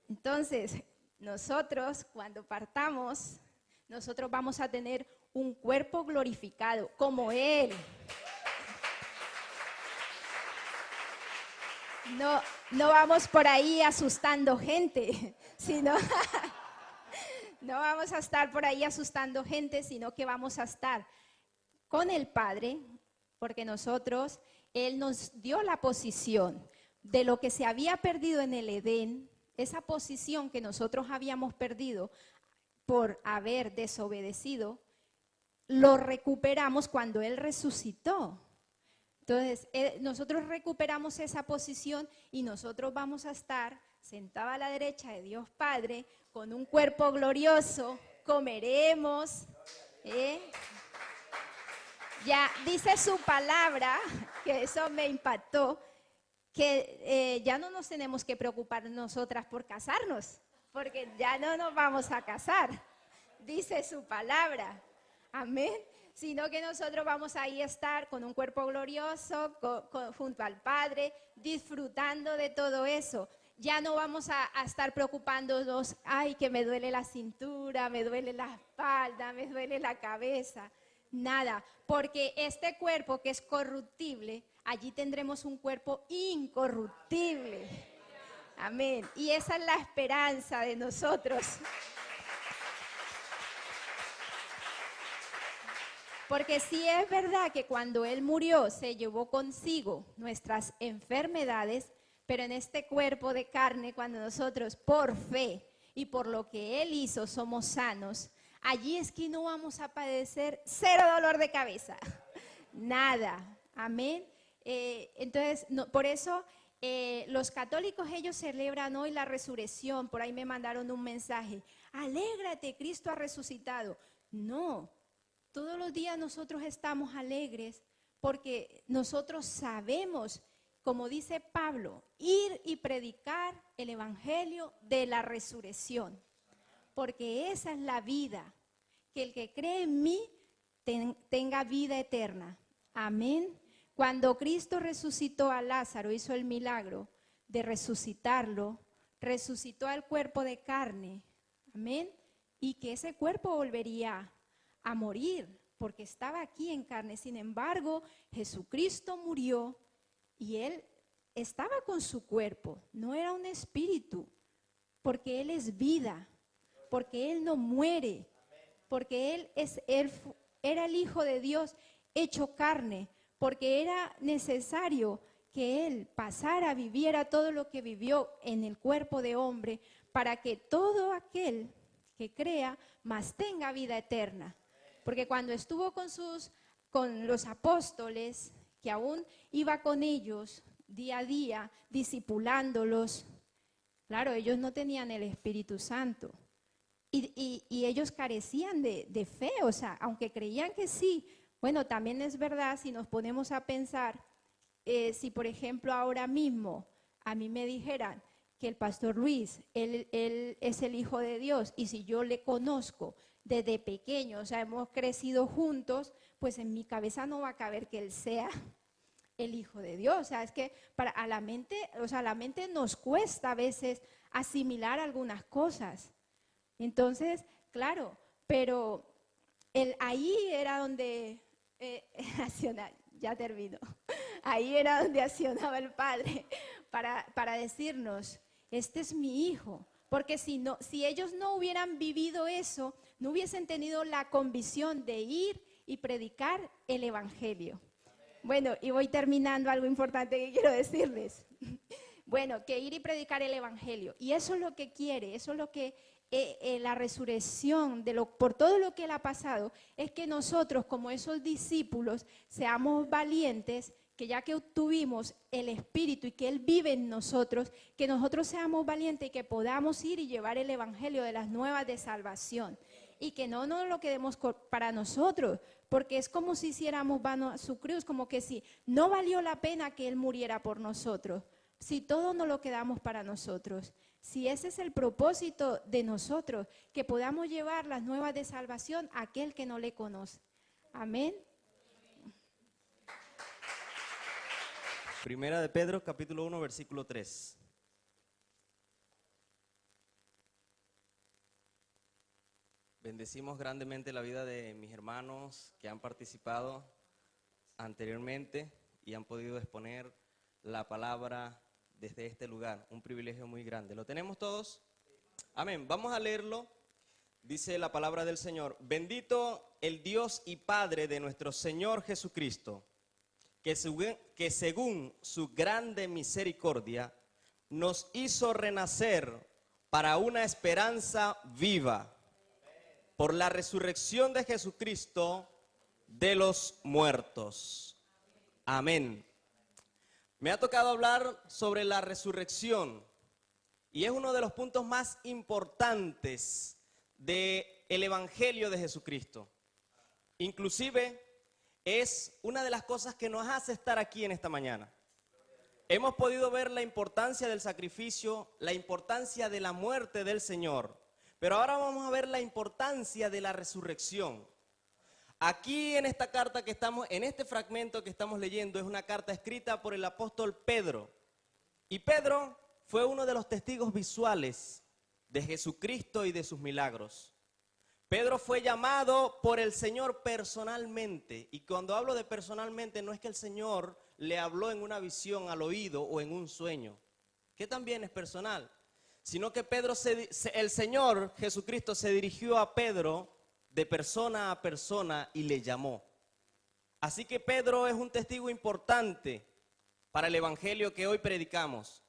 Entonces, nosotros cuando partamos, nosotros vamos a tener un cuerpo glorificado como Él. No vamos por ahí asustando gente, sino no vamos a estar por ahí asustando gente, sino que vamos a estar con el Padre, porque Él nos dio la posición de lo que se había perdido en el Edén, esa posición que nosotros habíamos perdido por haber desobedecido, lo recuperamos cuando Él resucitó. Entonces, nosotros recuperamos esa posición y nosotros vamos a estar sentados a la derecha de Dios Padre con un cuerpo glorioso, comeremos. Ya dice su palabra, que eso me impactó, que ya no nos tenemos que preocupar nosotras por casarnos, porque ya no nos vamos a casar, dice su palabra, amén, sino que nosotros vamos ahí a estar con un cuerpo glorioso, junto al Padre, disfrutando de todo eso. Ya no vamos a estar preocupándonos, ay, que me duele la cintura, me duele la espalda, me duele la cabeza, nada, porque este cuerpo que es corruptible, allí tendremos un cuerpo incorruptible. Amén. Y esa es la esperanza de nosotros. Porque sí es verdad que cuando Él murió se llevó consigo nuestras enfermedades, pero en este cuerpo de carne, cuando nosotros por fe y por lo que Él hizo somos sanos, allí es que no vamos a padecer cero dolor de cabeza, nada, amén. Entonces, por eso los católicos, ellos celebran hoy la resurrección. Por ahí me mandaron un mensaje, alégrate, Cristo ha resucitado. No, todos los días nosotros estamos alegres porque nosotros sabemos, como dice Pablo, ir y predicar el evangelio de la resurrección. Porque esa es la vida, que el que cree en mí tenga vida eterna. Amén. Cuando Cristo resucitó a Lázaro, hizo el milagro de resucitarlo, resucitó al cuerpo de carne. Amén. Y que ese cuerpo volvería a morir, porque estaba aquí en carne. Sin embargo, Jesucristo murió y Él estaba con su cuerpo, no era un espíritu, porque Él es vida. Porque Él no muere, porque Él era el Hijo de Dios hecho carne, porque era necesario que Él pasara, viviera todo lo que vivió en el cuerpo de hombre, para que todo aquel que crea más tenga vida eterna. Porque cuando estuvo con los apóstoles, que aún iba con ellos día a día, discipulándolos, claro, ellos no tenían el Espíritu Santo. Y ellos carecían de fe, o sea, aunque creían que sí. Bueno, también es verdad, si nos ponemos a pensar, si por ejemplo ahora mismo a mí me dijeran que el pastor Luis, él es el Hijo de Dios, y si yo le conozco desde pequeño, o sea, hemos crecido juntos, pues en mi cabeza no va a caber que él sea el Hijo de Dios. O sea, es que a la mente nos cuesta a veces asimilar algunas cosas. Entonces, claro, pero ahí era donde ya termino. Ahí era donde accionaba el Padre para decirnos, este es mi hijo. Porque si ellos no hubieran vivido eso, no hubiesen tenido la convicción de ir y predicar el evangelio. Bueno, y voy terminando, algo importante que quiero decirles. Bueno, que ir y predicar el evangelio. Y eso es lo que quiere, eso es lo que la resurrección, por todo lo que Él ha pasado, es que nosotros como esos discípulos seamos valientes, que ya que obtuvimos el Espíritu y que Él vive en nosotros, que nosotros seamos valientes y que podamos ir y llevar el Evangelio de las nuevas de salvación. Y que no nos lo quedemos para nosotros, porque es como si hiciéramos vano a su cruz, como que si no valió la pena que Él muriera por nosotros, si todo nos lo quedamos para nosotros. Si ese es el propósito de nosotros, que podamos llevar las nuevas de salvación a aquel que no le conoce. Amén. Primera de Pedro, capítulo 1, versículo 3. Bendecimos grandemente la vida de mis hermanos que han participado anteriormente y han podido exponer la palabra desde este lugar. Un privilegio muy grande. ¿Lo tenemos todos? Amén. Vamos a leerlo. Dice la palabra del Señor: bendito el Dios y Padre de nuestro Señor Jesucristo, que según su grande misericordia nos hizo renacer para una esperanza viva por la resurrección de Jesucristo de los muertos. Amén. Me ha tocado hablar sobre la resurrección y es uno de los puntos más importantes del Evangelio de Jesucristo. Inclusive es una de las cosas que nos hace estar aquí en esta mañana. Hemos podido ver la importancia del sacrificio, la importancia de la muerte del Señor, pero ahora vamos a ver la importancia de la resurrección. Aquí en esta carta que estamos, en este fragmento que estamos leyendo, es una carta escrita por el apóstol Pedro. Y Pedro fue uno de los testigos visuales de Jesucristo y de sus milagros. Pedro fue llamado por el Señor personalmente. Y cuando hablo de personalmente, no es que el Señor le habló en una visión al oído o en un sueño, que también es personal, sino que el Señor Jesucristo se dirigió a Pedro de persona a persona y le llamó. Así que Pedro es un testigo importante para el evangelio que hoy predicamos,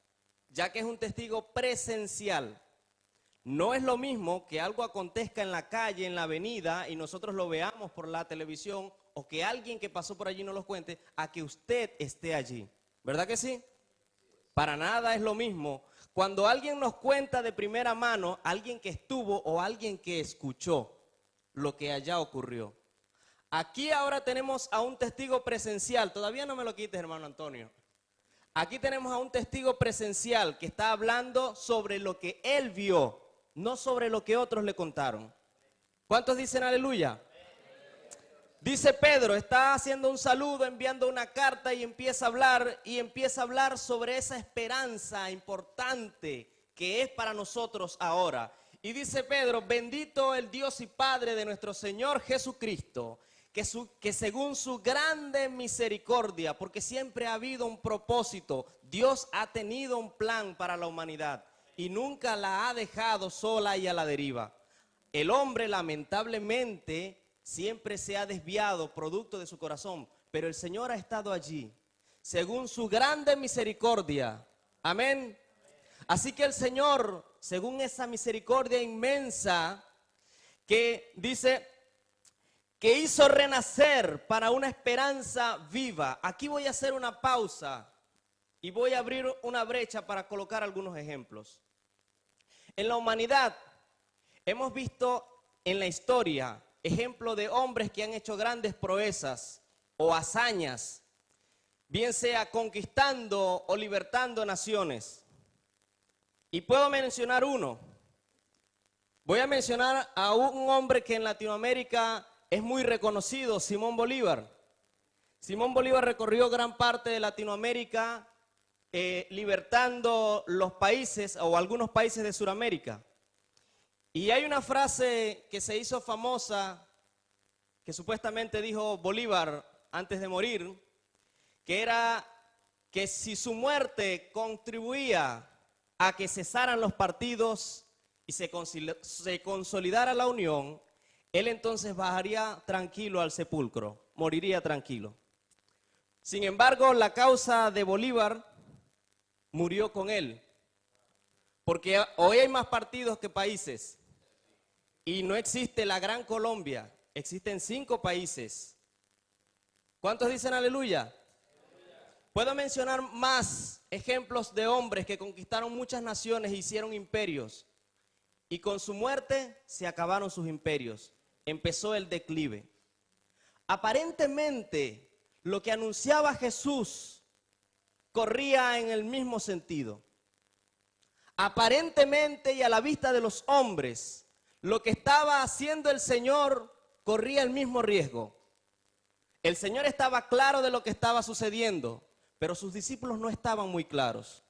ya que es un testigo presencial. No es lo mismo que algo acontezca en la calle, en la avenida, y nosotros lo veamos por la televisión, o que alguien que pasó por allí nos lo cuente, a que usted esté allí. ¿Verdad que sí? Para nada es lo mismo cuando alguien nos cuenta de primera mano, alguien que estuvo o alguien que escuchó lo que allá ocurrió. Aquí ahora tenemos a un testigo presencial. Todavía no me lo quites, hermano Antonio. Aquí tenemos a un testigo presencial que está hablando sobre lo que él vio, no sobre lo que otros le contaron. ¿Cuántos dicen aleluya? Dice Pedro, está haciendo un saludo, enviando una carta y empieza a hablar sobre esa esperanza importante que es para nosotros ahora. Y dice Pedro, bendito el Dios y Padre de nuestro Señor Jesucristo, que según su grande misericordia, porque siempre ha habido un propósito, Dios ha tenido un plan para la humanidad y nunca la ha dejado sola y a la deriva. El hombre lamentablemente siempre se ha desviado producto de su corazón, pero el Señor ha estado allí, según su grande misericordia. Amén. Así que el Señor, según esa misericordia inmensa, que dice que hizo renacer para una esperanza viva. Aquí voy a hacer una pausa y voy a abrir una brecha para colocar algunos ejemplos. En la humanidad hemos visto en la historia ejemplo de hombres que han hecho grandes proezas o hazañas, bien sea conquistando o libertando naciones. Y puedo mencionar uno. Voy a mencionar a un hombre que en Latinoamérica es muy reconocido, Simón Bolívar. Simón Bolívar recorrió gran parte de Latinoamérica libertando los países o algunos países de Sudamérica. Y hay una frase que se hizo famosa, que supuestamente dijo Bolívar antes de morir, que era que si su muerte contribuía a que cesaran los partidos y se consolidara la unión, él entonces bajaría tranquilo al sepulcro, moriría tranquilo. Sin embargo, la causa de Bolívar murió con él, porque hoy hay más partidos que países. Y no existe la Gran Colombia, existen 5 países. ¿Cuántos dicen aleluya? Puedo mencionar más ejemplos de hombres que conquistaron muchas naciones e hicieron imperios. Y con su muerte se acabaron sus imperios. Empezó el declive. Aparentemente, lo que anunciaba Jesús corría en el mismo sentido. Aparentemente y a la vista de los hombres, lo que estaba haciendo el Señor corría el mismo riesgo. El Señor estaba claro de lo que estaba sucediendo, pero sus discípulos no estaban muy claros.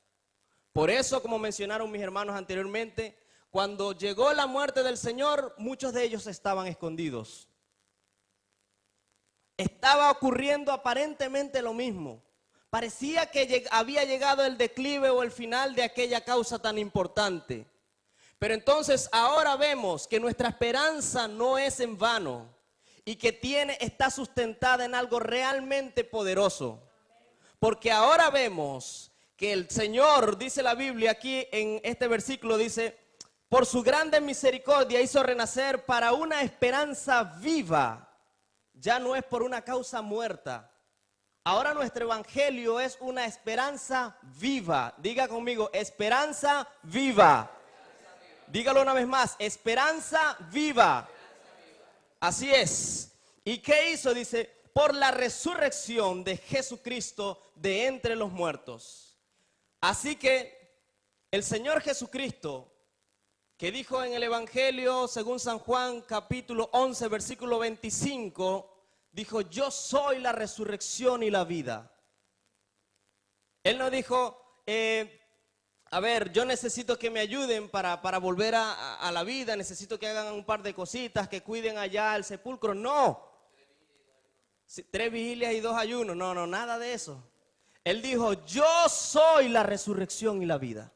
Por eso, como mencionaron mis hermanos anteriormente, cuando llegó la muerte del Señor, muchos de ellos estaban escondidos. Estaba ocurriendo aparentemente lo mismo. Parecía que había llegado el declive o el final de aquella causa tan importante. Pero entonces ahora vemos que nuestra esperanza no es en vano y que está sustentada en algo realmente poderoso. Porque ahora vemos que el Señor, dice la Biblia aquí en este versículo, dice, por su grande misericordia hizo renacer para una esperanza viva. Ya no es por una causa muerta. Ahora nuestro evangelio es una esperanza viva. Diga conmigo, esperanza viva. Dígalo una vez más, esperanza viva. Así es. ¿Y qué hizo? Dice, por la resurrección de Jesucristo de entre los muertos. Así que el Señor Jesucristo, que dijo en el Evangelio según San Juan capítulo 11 versículo 25, dijo, yo soy la resurrección y la vida. Él no dijo, a ver, yo necesito que me ayuden para volver a la vida, necesito que hagan un par de cositas, que cuiden allá el sepulcro. No. 3 vigilias y 2 ayunos. No, nada de eso. Él dijo, yo soy la resurrección y la vida.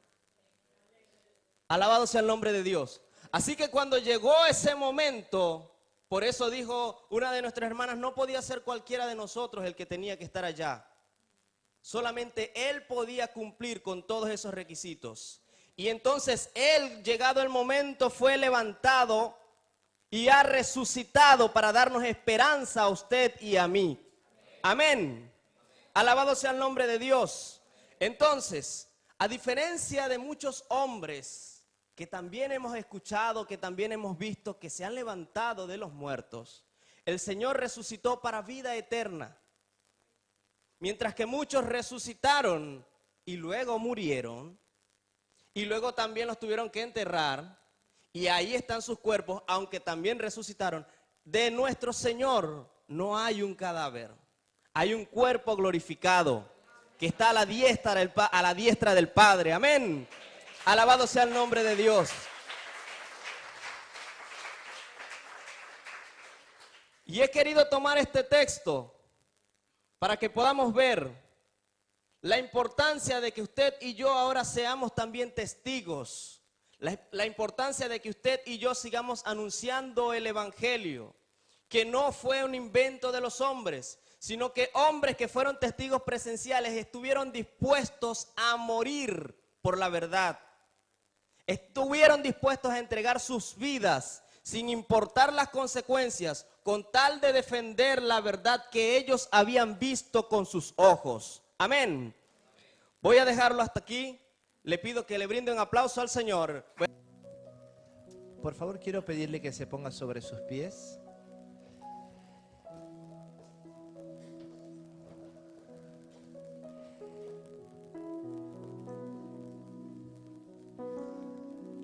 Alabado sea el nombre de Dios. Así que cuando llegó ese momento, por eso dijo una de nuestras hermanas, no podía ser cualquiera de nosotros el que tenía que estar allá. Solamente Él podía cumplir con todos esos requisitos. Y entonces Él, llegado el momento, fue levantado y ha resucitado para darnos esperanza a usted y a mí. Amén. Alabado sea el nombre de Dios. Entonces, a diferencia de muchos hombres que también hemos escuchado, que también hemos visto, que se han levantado de los muertos, el Señor resucitó para vida eterna. Mientras que muchos resucitaron y luego murieron, y luego también los tuvieron que enterrar, y ahí están sus cuerpos, aunque también resucitaron, de nuestro Señor no hay un cadáver, hay un cuerpo glorificado que está a la diestra del Padre. Amén. Alabado sea el nombre de Dios. Y he querido tomar este texto para que podamos ver la importancia de que usted y yo ahora seamos también testigos. La importancia de que usted y yo sigamos anunciando el evangelio, que no fue un invento de los hombres, sino que hombres que fueron testigos presenciales estuvieron dispuestos a morir por la verdad. Estuvieron dispuestos a entregar sus vidas sin importar las consecuencias, con tal de defender la verdad que ellos habían visto con sus ojos. Amén. Voy a dejarlo hasta aquí. Le pido que le brinde un aplauso al Señor. Por favor, quiero pedirle que se ponga sobre sus pies.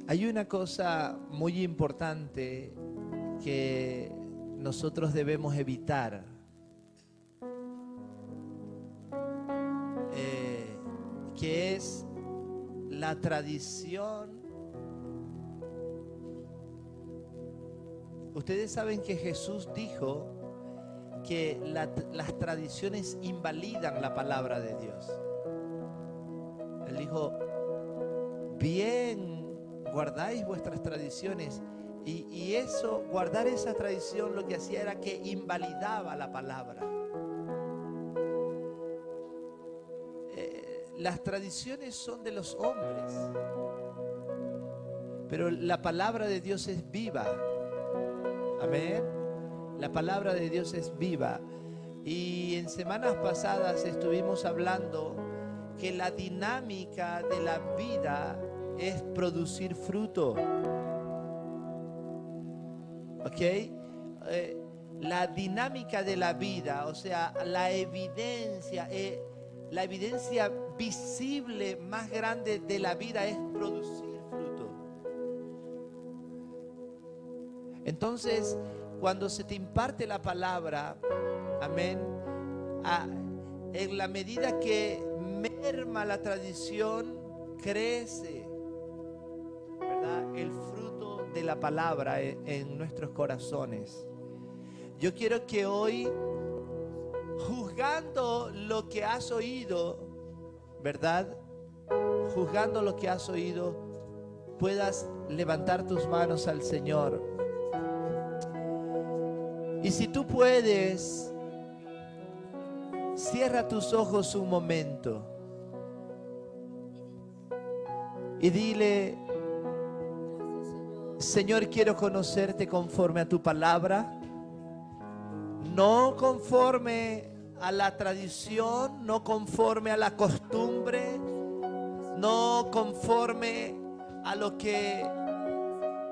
Hay una cosa muy importante que nosotros debemos evitar, que es la tradición. Ustedes saben que Jesús dijo que las tradiciones invalidan la palabra de Dios. Él dijo, bien, guardáis vuestras tradiciones. Y eso, guardar esa tradición, lo que hacía era que invalidaba la palabra. Las tradiciones son de los hombres, pero la palabra de Dios es viva. Amén. La palabra de Dios es viva. Y en semanas pasadas estuvimos hablando que la dinámica de la vida es producir fruto. ¿Ok? La dinámica de la vida, o sea, la evidencia visible más grande de la vida es producir fruto. Entonces, cuando se te imparte la palabra, amén, en la medida que merma la tradición, crece, ¿verdad?, el fruto de la palabra en nuestros corazones. Yo quiero que hoy, juzgando lo que has oído, ¿verdad?, juzgando lo que has oído, puedas levantar tus manos al Señor. Y si tú puedes, cierra tus ojos un momento y dile: Señor, quiero conocerte conforme a tu palabra, no conforme a la tradición, no conforme a la costumbre, no conforme a lo que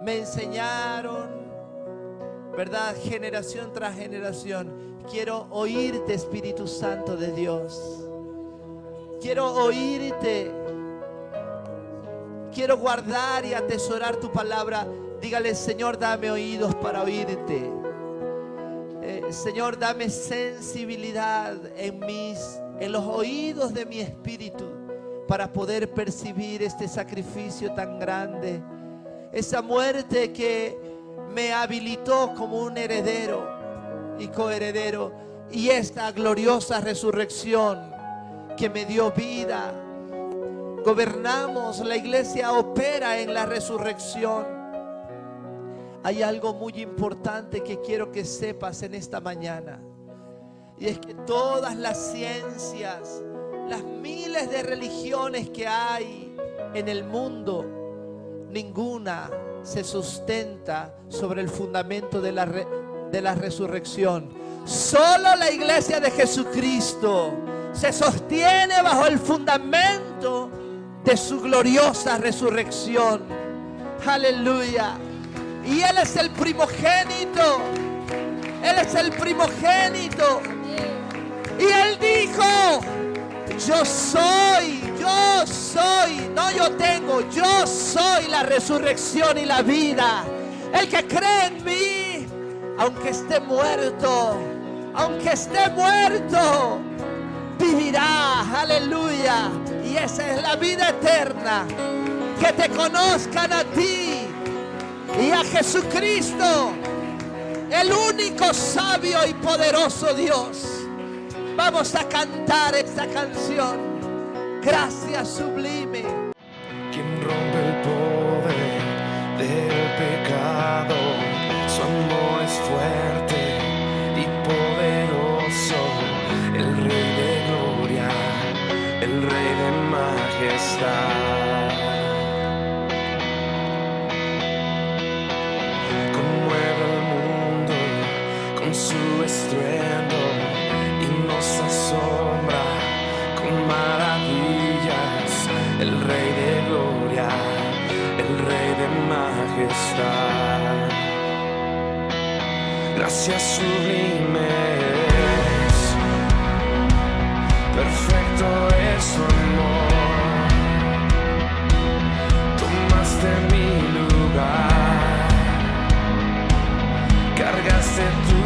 me enseñaron, ¿verdad?, generación tras generación. Quiero oírte, Espíritu Santo de Dios. Quiero oírte. Quiero guardar y atesorar tu palabra. Dígale: Señor, dame oídos para oírte. Señor, dame sensibilidad en los oídos de mi espíritu para poder percibir este sacrificio tan grande. Esa muerte que me habilitó como un heredero y coheredero, y esta gloriosa resurrección que me dio vida. Gobernamos, la iglesia opera en la resurrección. Hay algo muy importante que quiero que sepas en esta mañana, y es que todas las ciencias, las miles de religiones que hay en el mundo, ninguna se sustenta sobre el fundamento de la resurrección. Solo la iglesia de Jesucristo se sostiene bajo el fundamento de su gloriosa resurrección. Aleluya. Y Él es el primogénito. Él es el primogénito. Y Él dijo: yo soy, no yo tengo, yo soy la resurrección y la vida. El que cree en mí, aunque esté muerto, vivirá. Aleluya. Y esa es la vida eterna, que te conozcan a ti y a Jesucristo, el único sabio y poderoso Dios. Vamos a cantar esta canción. Gracias sublime. Quien rompe el poder del pecado, su amor es fuerte y poderoso. El Rey de gloria, el Rey de majestad. Conmueve el mundo con su estruendo y nos asombra con maravillas. El Rey de gloria, el Rey de majestad. Gracias sublimes, perfecto es su amor. Tomaste mi lugar, cargaste tu